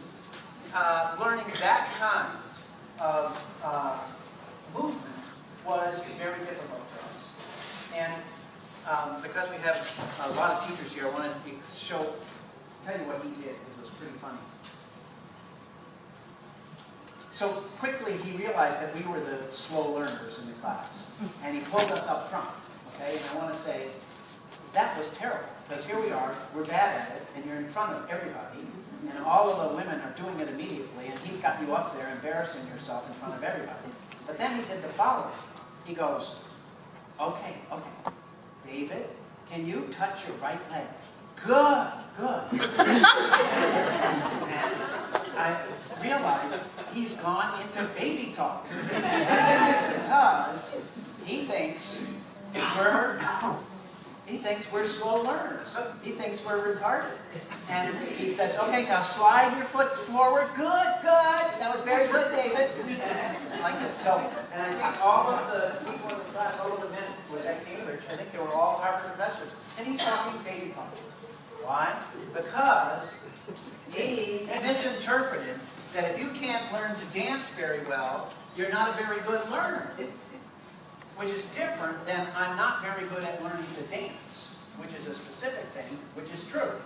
learning that kind of movement was very difficult for us. And because we have a lot of teachers here, I wanted to tell you what he did, because it was pretty funny. So quickly he realized that we were the slow learners in the class, and he pulled us up front, okay? And I want to say, that was terrible, because here we are, we're bad at it, and you're in front of everybody, and all of the women are doing it immediately, and he's got you up there embarrassing yourself in front of everybody. But then he did the following. He goes, okay, David, can you touch your right leg? Good. I realized he's gone into baby talk. Because he thinks we're slow learners. He thinks we're retarded. And he says, okay, now slide your foot forward. Good. That was very good, David. Like this. So, and I think all of the people in the class, all of the men was at Cambridge. I think they were all Harvard professors. And he's talking baby talk. Why? Because he misinterpreted that if you can't learn to dance very well, you're not a very good learner. Which is different than I'm not very good at learning to dance, which is a specific thing, which is true.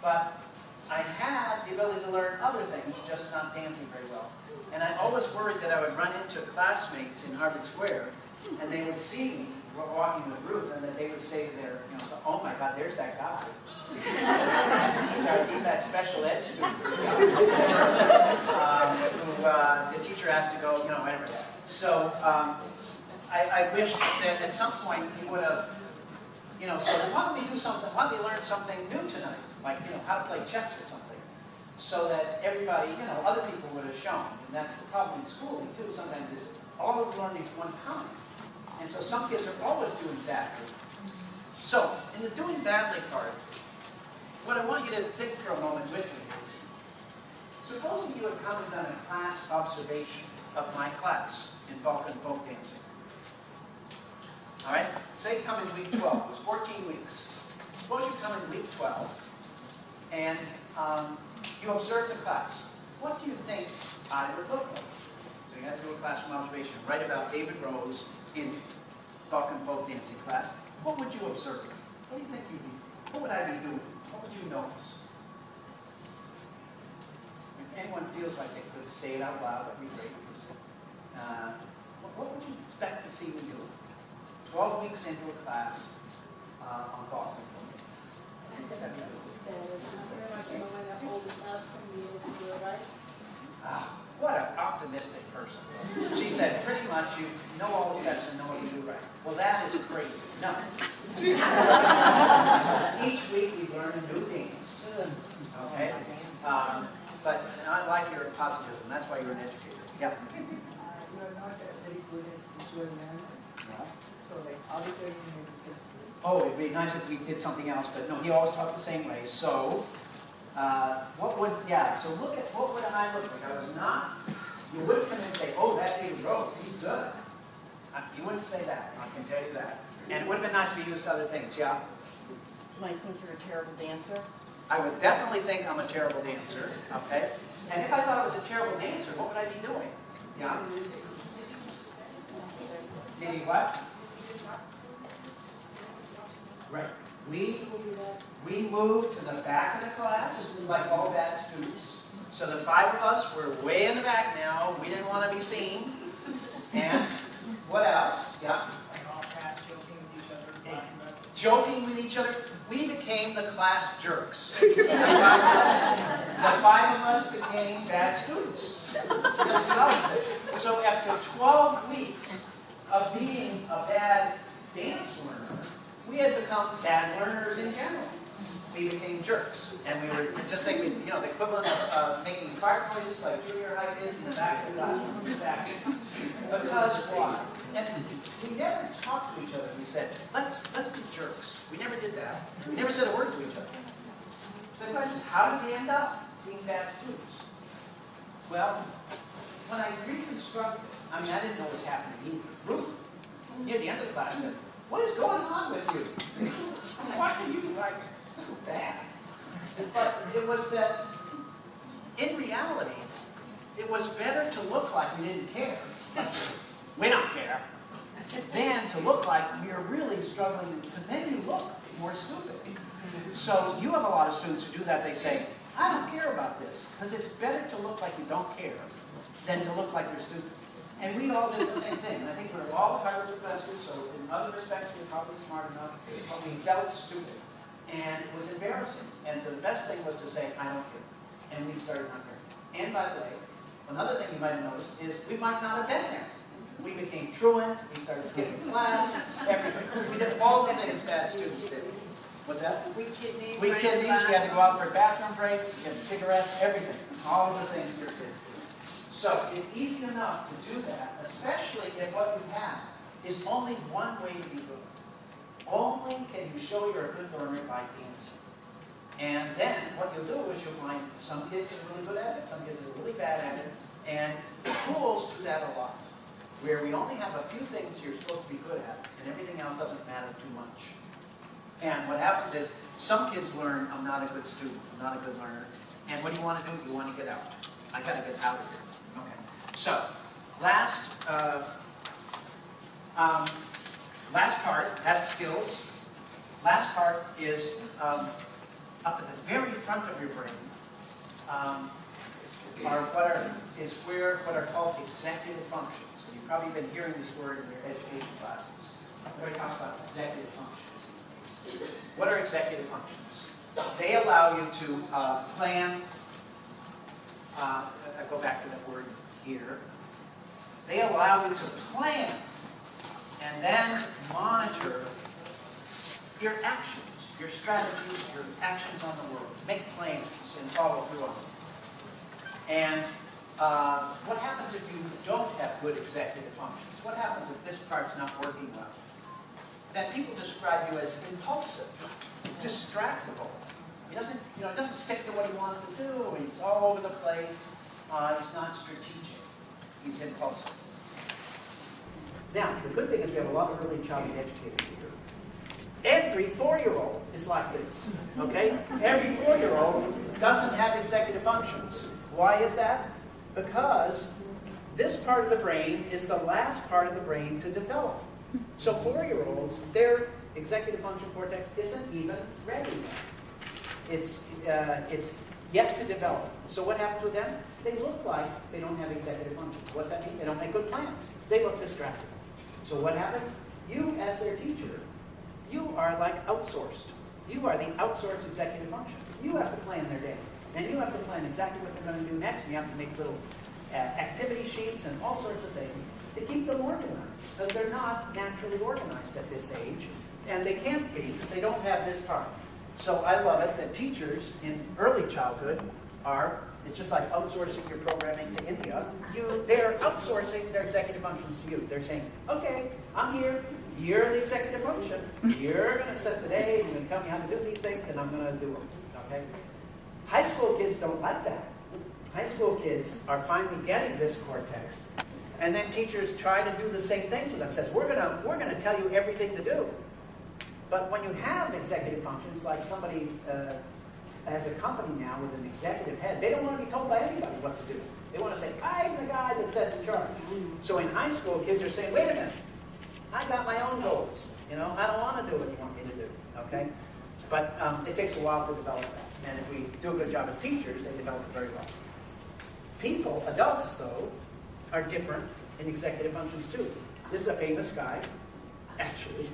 But I had the ability to learn other things, just not dancing very well. And I always worried that I would run into classmates in Harvard Square, and they would see me walking with Ruth, and that they would say to their, oh my God, there's that guy. He's that special ed student who the teacher has to go, whatever. So I wish that at some point he would have, so why don't we do something, why don't we learn something new tonight? Like, how to play chess or something. So that everybody, other people would have shown. And that's the problem in schooling too, sometimes is all of the learning is one kind. And so some kids are always doing badly. So, in the doing badly part, what I want you to think for a moment with me is, supposing you had come and done a class observation of my class in Balkan folk dancing. All right? Say come in week 12. It was 14 weeks. Suppose you come in week 12, and you observe the class. What do you think I would look like? So you had to do a classroom observation, write about David Rose in Buck and folk dancing class, what would you observe? What do you think you'd be, what would I be doing? What would you notice? If anyone feels like they could say it out loud, that'd be great. What would you expect to see me do? 12 weeks into a class on thought and focus. What an optimistic person. She said, pretty much, you know all the steps and know what you do right. Well, that is crazy. No. Each week we learn new things. Okay? But I like your positivism. That's why you're an educator. Yeah. You're not very good at visual learning. No. So like auditory maybe helps you. Oh, it'd be nice if we did something else, but no, he always talked the same way. So, so look at, what would I look like? I was not, you wouldn't come in and say, oh, that David Rose, he's good. You wouldn't say that, I can tell you that. And it would have been nice if you used other things, yeah? You might think you're a terrible dancer. I would definitely think I'm a terrible dancer, okay? And if I thought I was a terrible dancer, what would I be doing? Yeah? Maybe what? Right. We moved to the back of the class, like all bad students. So the 5 of us were way in the back now. We didn't want to be seen. And what else? Yeah? Like all past joking with each other, laughing about it. Joking with each other. We became the class jerks. The 5 of us became bad students. Just the opposite. So after 12 weeks of being a bad dance learner, we had become bad learners in general. We became jerks. And we were just like, the equivalent of making fire noises like junior high kids in the back of the classroom. Exactly. Because why? And we never talked to each other. We said, let's be jerks. We never did that. We never said a word to each other. So the question is, how did we end up being bad students? Well, when I reconstructed, I didn't know what was happening either. Ruth, near the end of the class, said, what is going on with you? Why are you like so bad? But it was that, in reality, it was better to look like we didn't care. We don't care. Than to look like we are really struggling, because then you look more stupid. So you have a lot of students who do that. They say, I don't care about this, because it's better to look like you don't care than to look like you're stupid. And we all did the same thing. And I think we're all Harvard professors, so in other respects we're probably smart enough, but we felt stupid. And it was embarrassing. And so the best thing was to say, I don't care. And we started not caring. And by the way, another thing you might have noticed is we might not have been there. We became truant, we started skipping class, everything. We did all the things bad students did. What's that? Weak kidneys. Weak kidneys, we had to go out for bathroom breaks, get cigarettes, everything. All of the things your kids do. So it's easy enough to do that, especially if what you have is only one way to be good. Only can you show you're a good learner by dancing. And then what you'll do is you'll find some kids that are really good at it, some kids that are really bad at it, and schools do that a lot, where we only have a few things you're supposed to be good at, and everything else doesn't matter too much. And what happens is, some kids learn, I'm not a good student, I'm not a good learner, and what do you want to do? You want to get out. I got to get out of here. Okay. So, last part, that's skills. Last part is up at the very front of your brain. What are called executive functions. And you've probably been hearing this word in your education classes. Everybody talks about executive functions these days. What are executive functions? They allow you to plan. I go back to that word here. They allow you to plan and then monitor your actions, your strategies, your actions on the world. Make plans and follow through on them. And what happens if you don't have good executive functions? What happens if this part's not working well? Then people describe you as impulsive, distractible. He doesn't stick to what he wants to do. He's all over the place. He's not strategic. He's impulsive. Now, the good thing is we have a lot of early childhood educators here. Every 4-year-old is like this, okay? Every 4-year-old doesn't have executive functions. Why is that? Because this part of the brain is the last part of the brain to develop. So 4-year-olds, their executive function cortex isn't even ready yet. It's yet to develop. So what happens with them? They look like they don't have executive function. What's that mean? They don't make good plans. They look distracted. So what happens? You, as their teacher, you are like outsourced. You are the outsourced executive function. You have to plan their day. And you have to plan exactly what they're going to do next. And you have to make little activity sheets and all sorts of things to keep them organized. Because they're not naturally organized at this age. And they can't be because they don't have this part. So I love it that teachers in early childhood it's just like outsourcing your programming to India. They're outsourcing their executive functions to you. They're saying, okay, I'm here. You're the executive function. You're going to set the day. You're going to tell me how to do these things, and I'm going to do them. Okay? High school kids don't like that. High school kids are finally getting this cortex, and then teachers try to do the same things with them. Says, we're going to tell you everything to do. But when you have executive functions, like somebody has a company now with an executive head, they don't want to be told by anybody what to do. They want to say, I'm the guy that sets the charge. So in high school, kids are saying, wait a minute, I got my own goals. I don't want to do what you want me to do. Okay? But it takes a while to develop that. And if we do a good job as teachers, they develop it very well. People, adults though, are different in executive functions too. This is a famous guy, actually.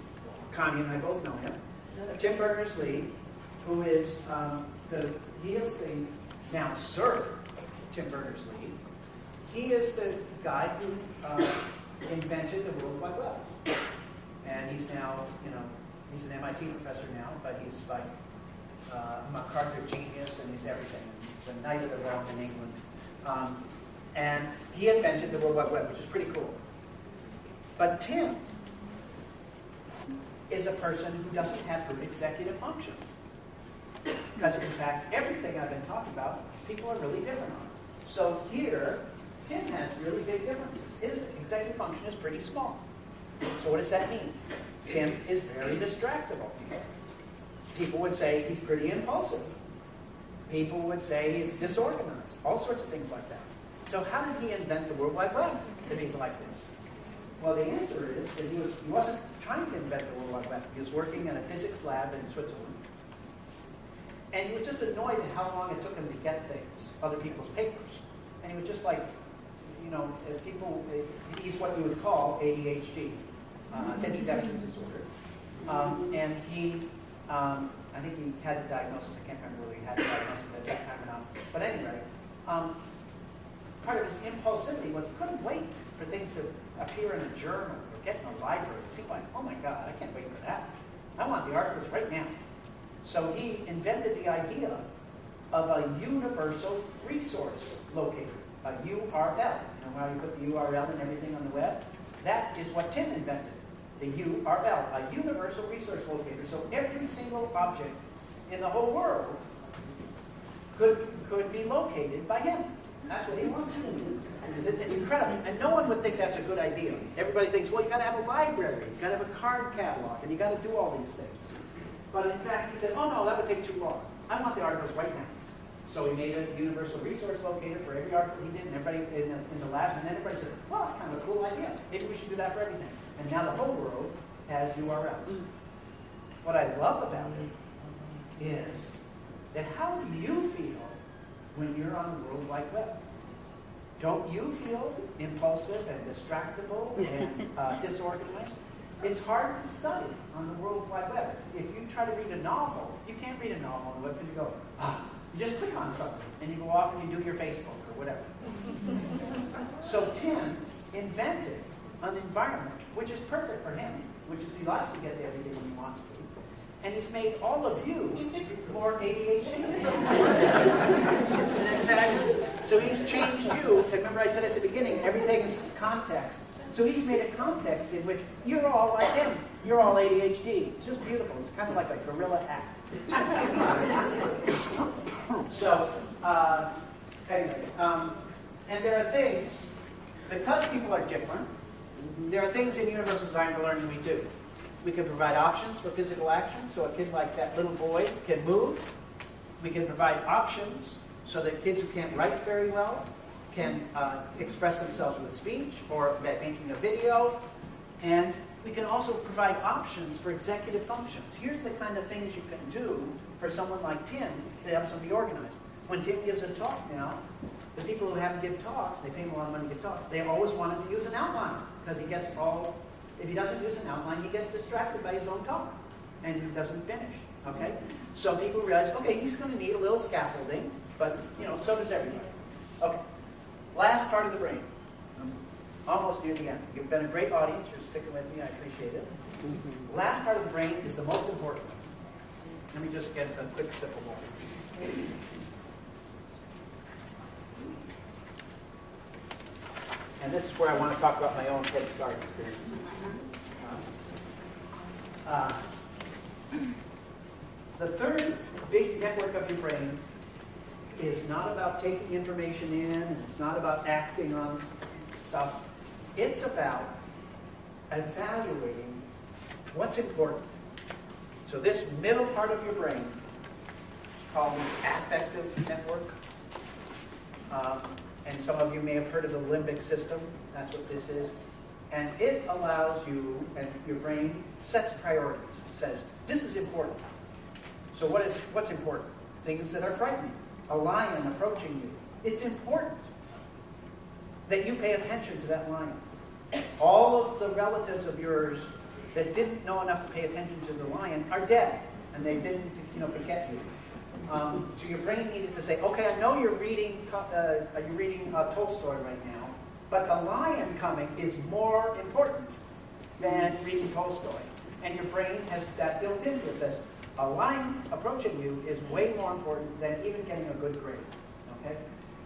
Connie and I both know him. Tim Berners-Lee, who is now Sir Tim Berners-Lee. He is the guy who invented the World Wide Web. And he's now, he's an MIT professor now, but he's like a MacArthur genius and he's everything. He's a Knight of the Realm in England. And he invented the World Wide Web, which is pretty cool. But Tim is a person who doesn't have good executive function. Because in fact, everything I've been talking about, people are really different on. So here, Tim has really big differences. His executive function is pretty small. So what does that mean? Tim is very distractible. People would say he's pretty impulsive. People would say he's disorganized. All sorts of things like that. So how did he invent the World Wide Web if he's like this? Well, the answer is that he wasn't trying to invent the World Wide Web. He was working in a physics lab in Switzerland. And he was just annoyed at how long it took him to get things, other people's papers. And he was just like, he's what you would call ADHD, attention deficit disorder. And I think he had the diagnosis. I can't remember whether he had the diagnosis at that time or not. But anyway, part of his impulsivity was he couldn't wait for things to appear in a journal or get in a library. It seemed like, oh my God, I can't wait for that. I want the articles right now. So he invented the idea of a universal resource locator, a URL. How you put the URL and everything on the web? That is what Tim invented, the URL, a universal resource locator. So every single object in the whole world could be located by him. That's what he wanted to do. It's incredible. And no one would think that's a good idea. Everybody thinks, well, you got to have a library, you got to have a card catalog, and you got to do all these things. But in fact, he said, oh no, that would take too long. I want the articles right now. So he made a universal resource locator for every article he did, and everybody in the labs, and then everybody said, well, that's kind of a cool idea. Maybe we should do that for everything. And now the whole world has URLs. What I love about it is that how do you feel when you're on the World Wide Web? Don't you feel impulsive and distractible and disorganized? It's hard to study on the World Wide Web. If you try to read a novel, you can't read a novel on the web because you go, you just click on something and you go off and you do your Facebook or whatever. So Tim invented an environment which is perfect for him, which is he likes to get everything when he wants to. And he's made all of you more ADHD. And in fact, so he's changed you. Remember I said at the beginning, everything is context. So he's made a context in which you're all like him. You're all ADHD. It's just beautiful. It's kind of like a guerrilla act. So, anyway, and there are things, because people are different, there are things in universal design for learning we do. We can provide options for physical action, so a kid like that little boy can move. We can provide options so that kids who can't write very well can express themselves with speech or by making a video. And we can also provide options for executive functions. Here's the kind of things you can do for someone like Tim to help them be organized. When Tim gives a talk now, the people who have him give talks, they pay him a lot of money to give talks, they always want him to use an outline because he gets if he doesn't use an outline, he gets distracted by his own talk and he doesn't finish, okay? So people realize, okay, he's going to need a little scaffolding, but, so does everybody. Okay, last part of the brain. Almost near the end. You've been a great audience. You're sticking with me. I appreciate it. Last part of the brain is the most important one. Let me just get a quick sip of water. And this is where I want to talk about my own head start experience. The third big network of your brain is not about taking information in, and it's not about acting on stuff. It's about evaluating what's important. So this middle part of your brain, called the affective network, and some of you may have heard of the limbic system. That's what this is. And it allows you, and your brain sets priorities. It says, this is important. So what's important? Things that are frightening. A lion approaching you. It's important that you pay attention to that lion. All of the relatives of yours that didn't know enough to pay attention to the lion are dead, and they didn't, beget you. So your brain needed to say, okay, I know you're reading Tolstoy right now, but a lion coming is more important than reading Tolstoy. And your brain has that built into it. It says, a lion approaching you is way more important than even getting a good grade. Okay?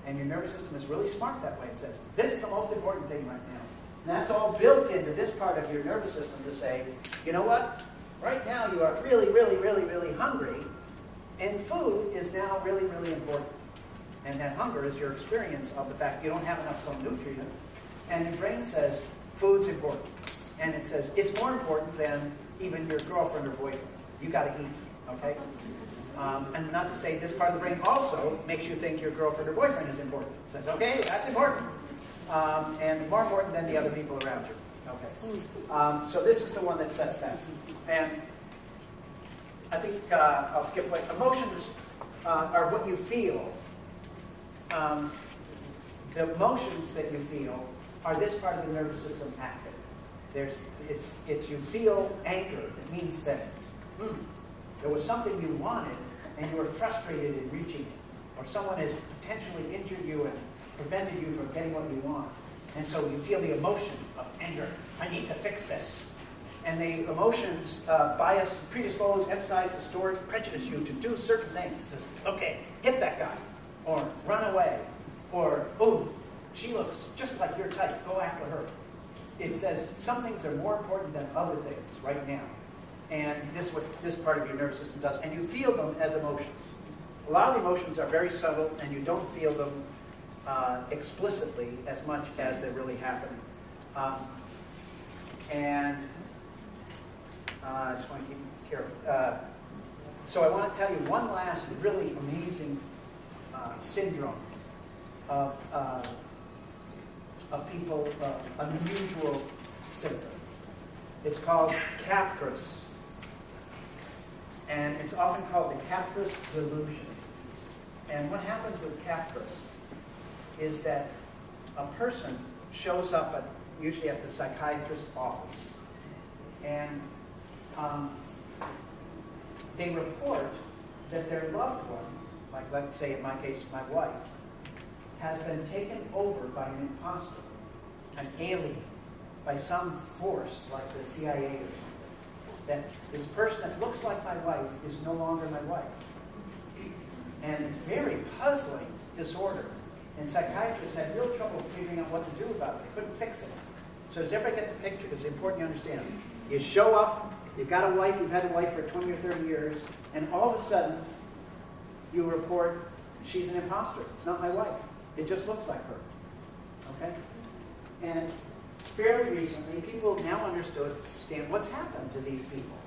And your nervous system is really smart that way. It says, this is the most important thing right now. And that's all built into this part of your nervous system to say, you know what? Right now you are really, really, really, really hungry, and food is now really, really important. And that hunger is your experience of the fact you don't have enough some nutrient. And your brain says, food's important. And it says, it's more important than even your girlfriend or boyfriend. You got to eat, okay? And not to say this part of the brain also makes you think your girlfriend or boyfriend is important. It says, okay, that's important. And more important than the other people around you. Okay. So this is the one that sets that. And I think I'll skip away. Emotions are what you feel. The emotions that you feel are this part of the nervous system active. It's you feel anger. It means that there was something you wanted and you were frustrated in reaching it. Or someone has potentially injured you and prevented you from getting what you want. And so you feel the emotion of anger. I need to fix this. And the emotions bias, predispose, emphasize, distort, prejudice you to do certain things. It says, okay, hit that guy. Or run away. Or, oh, she looks just like your type. Go after her. It says some things are more important than other things right now. And this is what this part of your nervous system does. And you feel them as emotions. A lot of the emotions are very subtle, and you don't feel them explicitly as much as they're really happening. I just want to keep careful. So I want to tell you one last really amazing syndrome of people, unusual symptom. It's called caprous. And it's often called the caprous delusion. And what happens with caprous is that a person shows up usually at the psychiatrist's office, and they report that their loved one, like let's say in my case my wife, has been taken over by an imposter, an alien, by some force like the CIA or something. That this person that looks like my wife is no longer my wife. And it's very puzzling disorder. And psychiatrists had real trouble figuring out what to do about it. They couldn't fix it. So does everybody get the picture? Because it's important you understand. You show up, you've got a wife, you've had a wife for 20 or 30 years, and all of a sudden you report, she's an imposter. It's not my wife. It just looks like her. Okay? And fairly recently, people now understand what's happened to these people.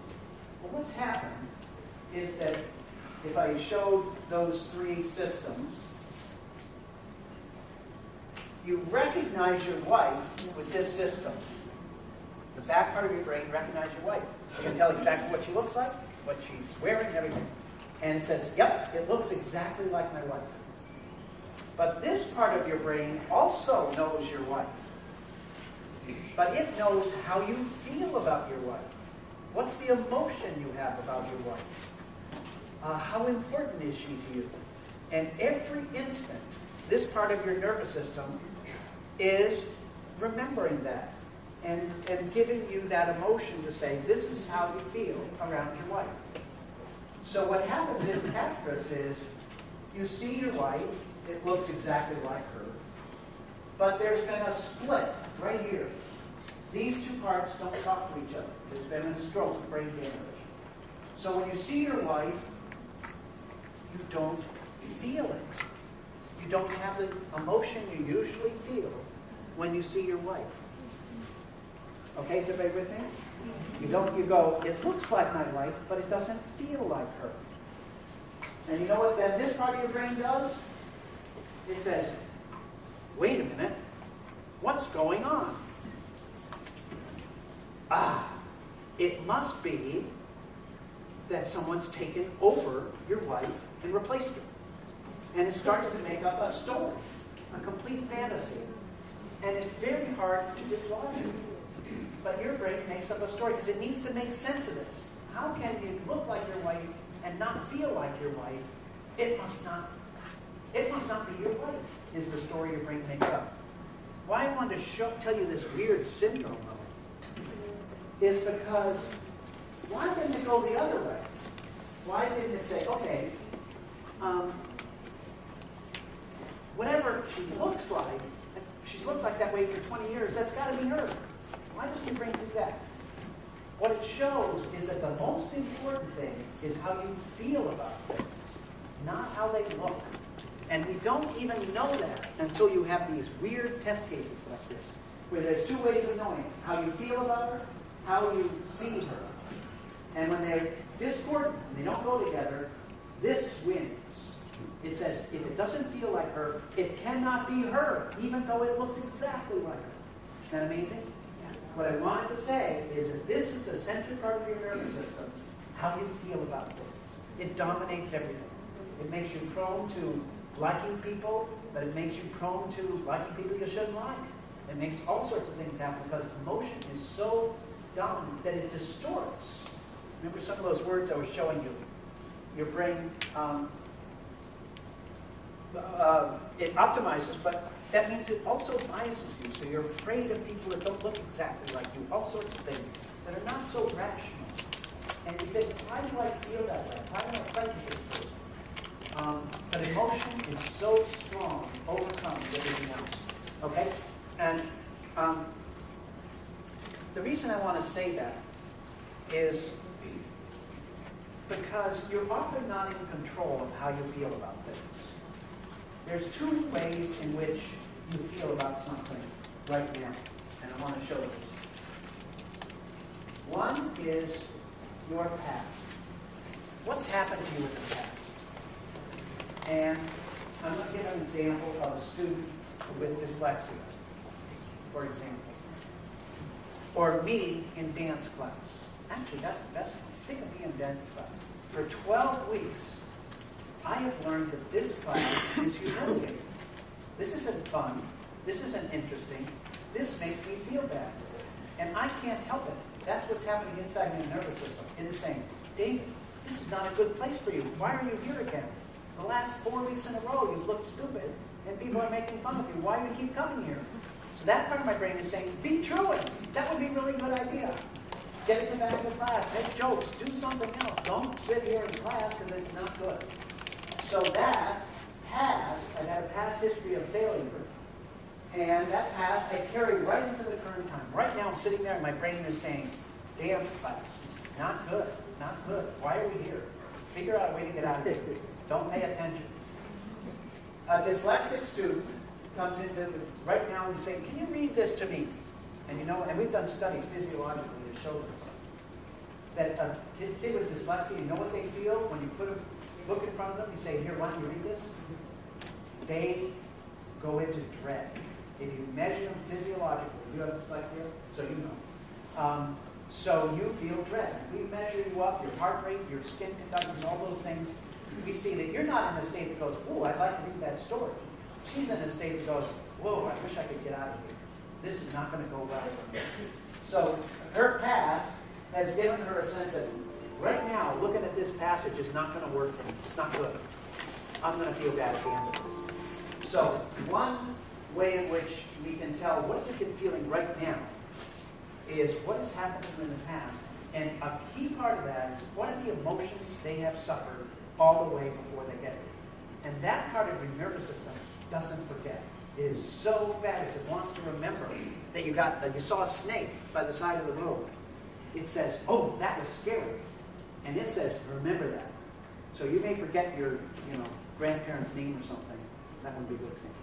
Well, what's happened is that if I showed those three systems, you recognize your wife with this system. The back part of your brain recognizes your wife. You can tell exactly what she looks like, what she's wearing, everything. And it says, yep, it looks exactly like my wife. But this part of your brain also knows your wife. But it knows how you feel about your wife. What's the emotion you have about your wife? How important is she to you? And every instant, this part of your nervous system is remembering that and giving you that emotion to say, this is how you feel around your wife. So what happens in Cathras is, you see your wife, it looks exactly like her, but there's been a split right here. These two parts don't talk to each other. There's been a stroke, brain damage. So when you see your wife, you don't feel it. You don't have the emotion you usually feel when you see your wife. Okay, is everybody with me? You go, it looks like my wife, but it doesn't feel like her. And you know what then this part of your brain does? It says, wait a minute, what's going on? It must be that someone's taken over your wife and replaced her. And it starts to make up a story, a complete fantasy. And it's very hard to dislodge it. But your brain makes up a story because it needs to make sense of this. How can you look like your wife and not feel like your wife? It must not be your wife, is the story your brain makes up. Why I wanted to tell you this weird syndrome of it is because why didn't it go the other way? Why didn't it say, okay, whatever she looks like, if she's looked like that way for 20 years, that's got to be her. Why doesn't your brain do that? What it shows is that the most important thing is how you feel about things, not how they look. And we don't even know that until you have these weird test cases like this, where there's two ways of knowing how you feel about her, how you see her. And when they're discordant, and they don't go together, this wins. It says, if it doesn't feel like her, it cannot be her, even though it looks exactly like her. Isn't that amazing? What I wanted to say is that this is the central part of your nervous system, how you feel about things. It dominates everything. It makes you prone to liking people, but it makes you prone to liking people you shouldn't like. It makes all sorts of things happen because emotion is so dominant that it distorts. Remember some of those words I was showing you. Your brain, it optimizes, but that means it also biases you. So you're afraid of people that don't look exactly like you. All sorts of things that are not so rational. And you think, why do I feel that way? Why do I like this person? But emotion is so strong, it overcomes everything else. Okay? And the reason I want to say that is because you're often not in control of how you feel about things. There's two ways in which you feel about something right now, and I want to show this. One is your past. What's happened to you in the past? And I'm going to give an example of a student with dyslexia, for example. Or me in dance class. Actually, that's the best one. Think of me in dance class. For 12 weeks, I have learned that this class is humiliating. This isn't fun. This isn't interesting. This makes me feel bad. And I can't help it. That's what's happening inside my nervous system. It is saying, David, this is not a good place for you. Why are you here again? The last 4 weeks in a row, you've looked stupid, and people are making fun of you. Why do you keep coming here? So that part of my brain is saying, be truant. That would be a really good idea. Get in the back of the class, make jokes, do something else. Don't sit here in class because it's not good. So that past, I've had a past history of failure, and that past I carry right into the current time. Right now I'm sitting there and my brain is saying, dance class, not good, not good. Why are we here? Figure out a way to get out of here. Don't pay attention. A dyslexic student comes into right now and saying, can you read this to me? And you know, and we've done studies physiologically to show this. That a kid with dyslexia, you know what they feel when you put a book in front of them, you say, here, why don't you read this? They go into dread. if you measure them physiologically, you have dyslexia, so you know. So you feel dread. If we measure you up, your heart rate, your skin conductance, all those things, we see that you're not in a state that goes, "Oh, I'd like to read that story." She's in a state that goes, "Whoa, I wish I could get out of here. This is not going to go well for me." So her past has given her a sense that right now, looking at this passage is not going to work for me. It's not good. I'm going to feel bad at the end of this. So one way in which we can tell what is a kid feeling right now is what has happened to them in the past. And a key part of that is what are the emotions they have suffered all the way before they get it. And that part of your nervous system doesn't forget. It is so fast, it wants to remember that you saw a snake by the side of the road. It says, "Oh, that was scary." And it says, "Remember that." So you may forget your grandparent's name or something. That wouldn't be a good example.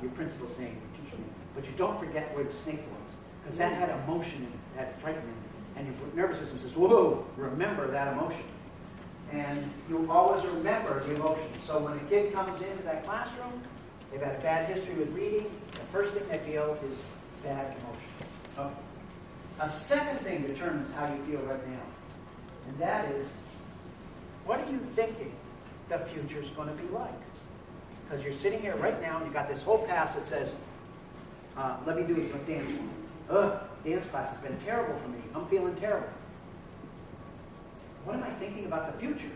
Your principal's name, your teacher's name. But you don't forget where the snake was. Because that had emotion in it, that frightening. And your nervous system says, "Whoa, remember that emotion." And you always remember the emotion. So when a kid comes into that classroom, they've had a bad history with reading, the first thing they feel is bad emotion. Okay. A second thing determines how you feel right now. And that is, what are you thinking the future's going to be like? Because you're sitting here right now and you've got this whole past that says, let me do it with dance. Dance class has been terrible for me. I'm feeling terrible. What am I thinking about the future?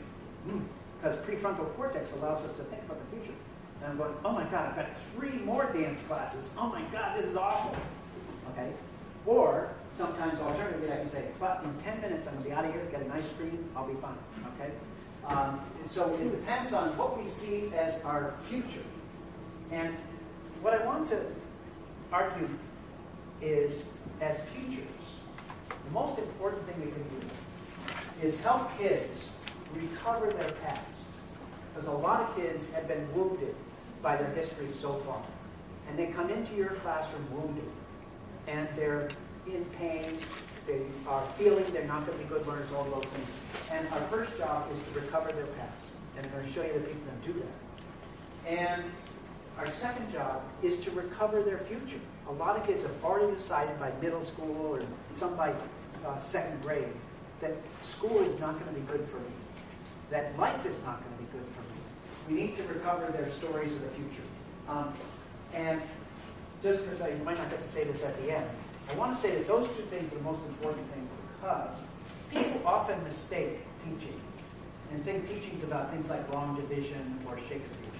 Because prefrontal cortex allows us to think about the future. And I'm going, "Oh my God, I've got 3 more dance classes. Oh my God, this is awful." Okay? Or sometimes alternatively I can say, "But in 10 minutes I'm going to be out of here, get an ice cream, I'll be fine." Okay? And so it depends on what we see as our future. And what I want to argue is, as teachers, the most important thing we can do is help kids recover their past. Because a lot of kids have been wounded by their history so far. And they come into your classroom wounded. And they're in pain. They are feeling they're not going to be good learners, all those things. And our first job is to recover their past. And I'm going to show you the people that do that. And our second job is to recover their future. A lot of kids have already decided by middle school or some by second grade that school is not going to be good for me. That life is not going to be good for me. We need to recover their stories of the future. And just because I might not get to say this at the end, I want to say that those 2 things are the most important things because people often mistake teaching and think teaching's about things like long division or Shakespeare.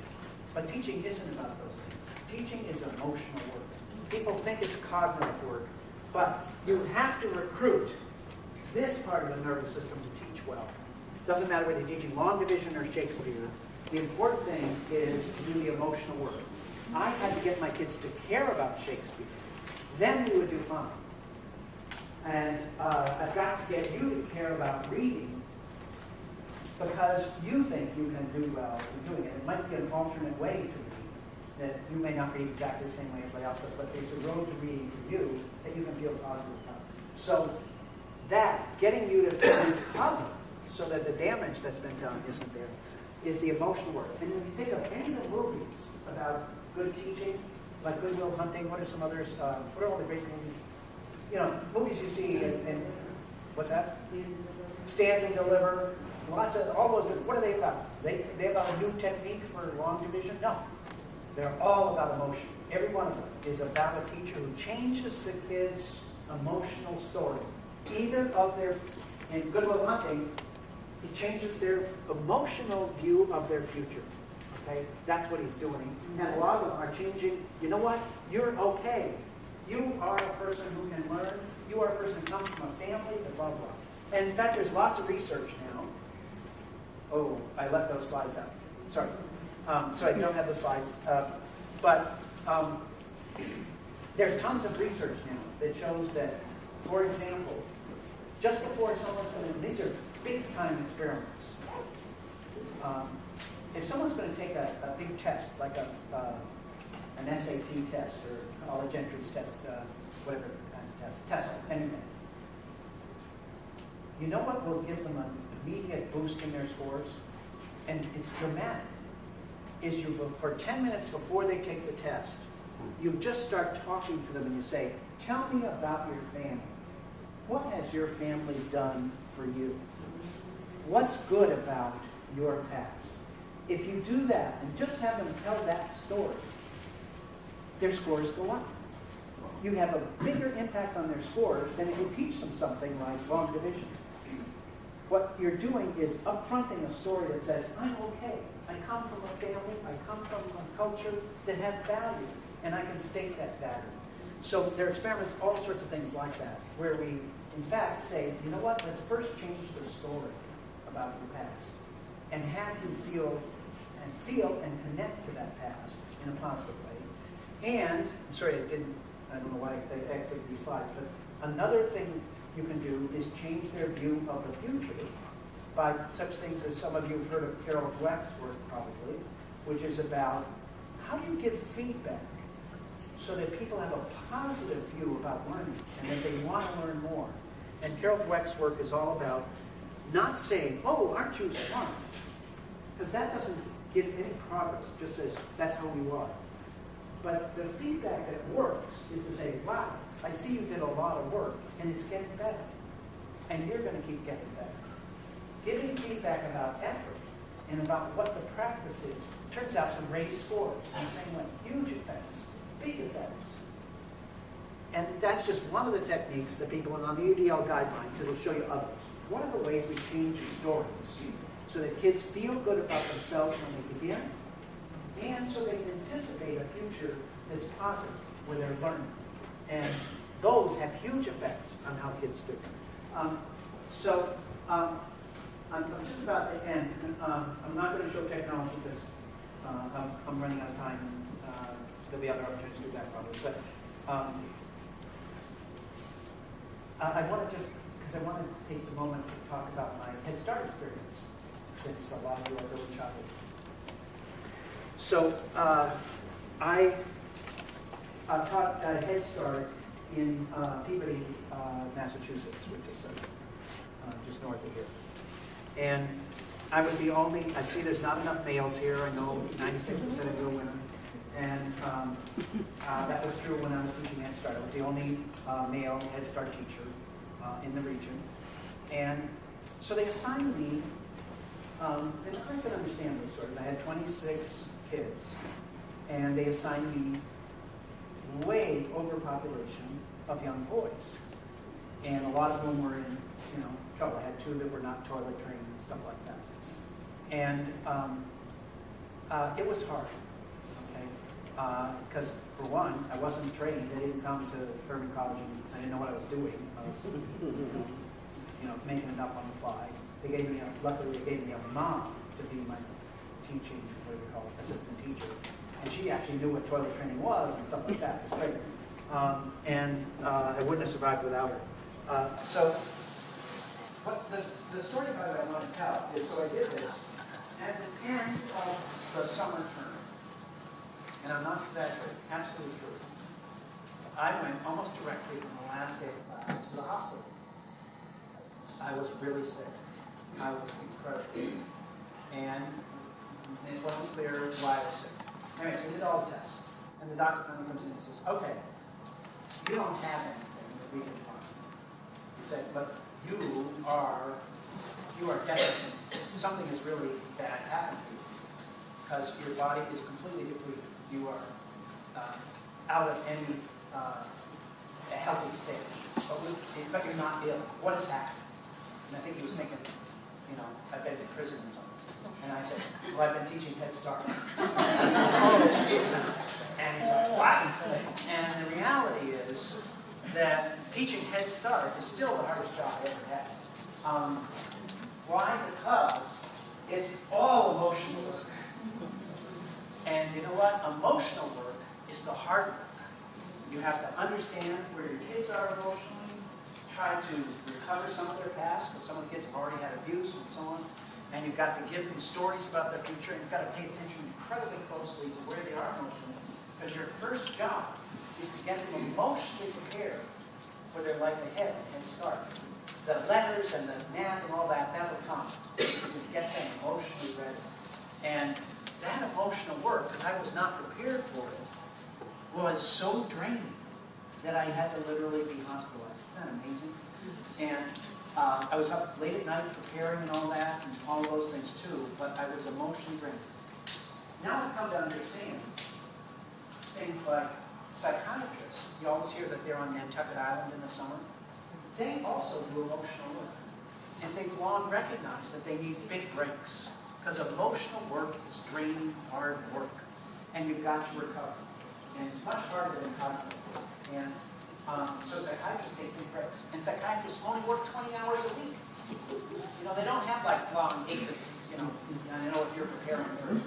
But teaching isn't about those things. Teaching is emotional work. People think it's cognitive work, but you have to recruit this part of the nervous system to teach well. Doesn't matter whether you're teaching long division or Shakespeare. The important thing is to do the emotional work. I had to get my kids to care about Shakespeare. Then we would do fine. And I've got to get you to care about reading because you think you can do well in doing it. It might be an alternate way to read, that you may not read exactly the same way everybody else does, but there's a road to reading for you that you can feel positive about. So that, getting you to recover so that the damage that's been done isn't there, is the emotional work. And when you think of any of the movies about good teaching, like Good Will Hunting, what are some others? What are all the great movies? You know, movies you see in what's that? Stand and Deliver. Lots of, all those, what are they about? They about a new technique for long division? No. They're all about emotion. Every one of them is about a teacher who changes the kids' emotional story. Either of their, in Good Will Hunting, he changes their emotional view of their future. Okay? That's what he's doing. And a lot of them are changing, you know what? You're okay. You are a person who can learn. You are a person who comes from a family, blah, blah. And in fact, there's lots of research now. Oh, I left those slides out. Sorry. So I don't have the slides. But there's tons of research now that shows that, for example, just before someone's going to, these are big-time experiments. If someone's going to take a big test, like an SAT test or college entrance test, whatever kinds of tests, TESOL, anything, you know what will give them an immediate boost in their scores? And it's dramatic. Is you, for 10 minutes before they take the test, you just start talking to them and you say, tell me about your family. What has your family done for you? What's good about your past? If you do that and just have them tell that story, their scores go up. You have a bigger impact on their scores than if you teach them something like long division. What you're doing is upfronting a story that says, I'm okay. I come from a family, I come from a culture that has value, and I can state that value. So there are experiments, all sorts of things like that, where we, in fact, say, you know what, let's first change the story about your past, and have you feel and connect to that past in a positive way. And, I'm sorry, I don't know why I exited these slides, but another thing you can do is change their view of the future by such things as some of you have heard of Carol Dweck's work probably, which is about how do you give feedback so that people have a positive view about learning and that they want to learn more. And Carol Dweck's work is all about not saying, oh, aren't you smart? Because that doesn't give any progress. It just says, that's how you are. But the feedback that works is to say, wow, I see you did a lot of work, and it's getting better. And you're going to keep getting better. Giving feedback about effort and about what the practice is turns out to raise scores in the same way. Huge effects, big effects. And that's just one of the techniques that people on the UDL guidelines, it'll show you others. One of the ways we change stories so that kids feel good about themselves when they begin, and so they anticipate a future that's positive, where they're learning. And those have huge effects on how kids do. I'm just about to end. I'm not going to show technology because I'm running out of time, and there'll be other opportunities to do that probably. But I want to because I wanted to take the moment to talk about my Head Start experience, since a lot of you are early childhood. So I taught Head Start in Peabody, Massachusetts, which is just north of here. And I was the only, I see there's not enough males here. I know 96% of you are women. And that was true when I was teaching Head Start. I was the only male Head Start teacher in the region. And so they assigned me, and I can understand this sort of. I had 26 kids, and they assigned me way overpopulation of young boys. And a lot of them were in, trouble. I had 2 that were not toilet trained and stuff like that. And it was hard, okay? Because for one, I wasn't trained. They didn't come to Urban College and I didn't know what I was doing. I was, making it up on the fly. They gave me, luckily they gave me a mom to be my teaching, what do you call it, assistant teacher. And she actually knew what toilet training was and stuff like that. It was great. I wouldn't have survived without her. So the story about it I want to tell is, so I did this at the end of the summer term. And I'm not exaggerating, absolutely true. I went almost directly from the last day of class to the hospital. I was really sick. I was incredibly sick. And it wasn't clear why I was sick. Anyway, so I did all the tests. And the doctor finally comes in and says, okay, you don't have anything that we can find. He said, but you are definitely, something is really bad happened to you because your body is completely depleted. You are out of any a healthy state. But you're not ill. What has happened? And I think he was thinking, I've been in prison or something. And I said, well, I've been teaching Head Start. And he's like, what? And the reality is that teaching Head Start is still the hardest job I ever had. Why? Because it's all emotional work. And you know what? Emotional work is the hard work. You have to understand where your kids are emotionally, try to recover some of their past, because some of the kids have already had abuse and so on. And you've got to give them stories about their future, and you've got to pay attention incredibly closely to where they are emotionally, because your first job is to get them emotionally prepared for their life ahead and start. The letters and the math and all that will come. You get them emotionally ready. And that emotional work, because I was not prepared for it, was draining that I had to literally be hospitalized. Isn't that amazing? And I was up late at night preparing and all that, and all those things too, but I was emotionally drained. Now I've come to understand things like psychiatrists. You always hear that they're on Nantucket Island in the summer. They also do emotional work. And they've long recognized that they need big breaks, because emotional work is draining, hard work. And you've got to recover. And it's much harder than cognitive work. And so psychiatrists take big breaks. And psychiatrists only work 20 hours a week. You know, they don't have like long 8 to, you know, I know if you're preparing for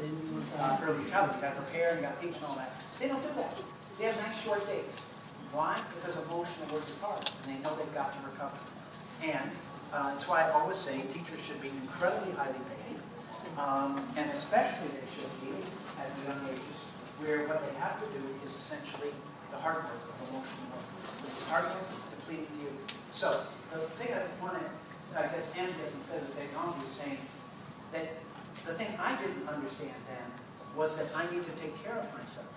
early childhood, you got to prepare, you got to teach and all that. They don't do that. They have nice short days. Why? Because emotional work is hard, and they know they've got to recover. And that's why I always say teachers should be incredibly highly paid, and especially they should be at young ages, where what they have to do is essentially the hard work of emotional work. It's hard work, it's depleting you. So the thing I want to, I guess, end with instead of technology is saying that the thing I didn't understand then was that I need to take care of myself.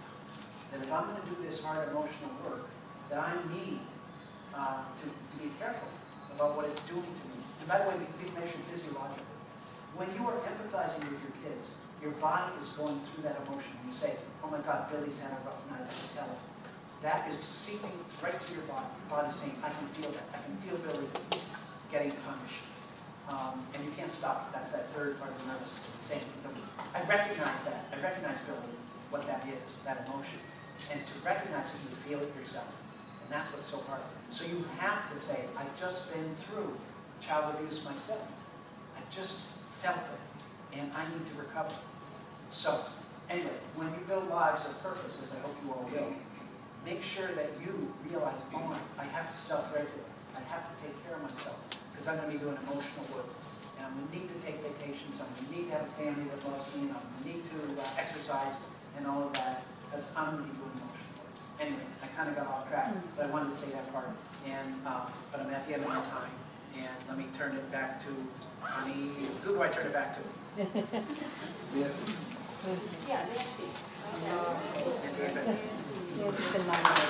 That if I'm going to do this hard emotional work, that I need to be careful about what it's doing to me. And by the way, we measure physiologically. When you are empathizing with your kids, your body is going through that emotion. You say, oh my God, Billy's had a rough night, I can tell it. That is seeping right through your body. Your body's saying, I can feel that. I can feel Billy getting punished. And you can't stop it. That's that third part of the nervous system. It's saying, I recognize that. I recognize, Billy, what that is, that emotion. And to recognize it, you feel it yourself. And that's what's so hard. So you have to say, I've just been through child abuse myself. I just felt it. And I need to recover. So, anyway, when you build lives of purpose, as I hope you all will, make sure that you realize, oh, I have to self-regulate. I have to take care of myself. Because I'm going to be doing emotional work. And I'm going to need to take vacations. I'm going to need to have a family that loves me. And I'm going to need to exercise and all of that. Because I'm going to be doing emotional work. Anyway, I kind of got off track, but I wanted to say that part. And but I'm at the end of my time. And let me turn it back to Honey. Who do I turn it back to? Yeah, Nancy. Nancy, Nancy's been nominated.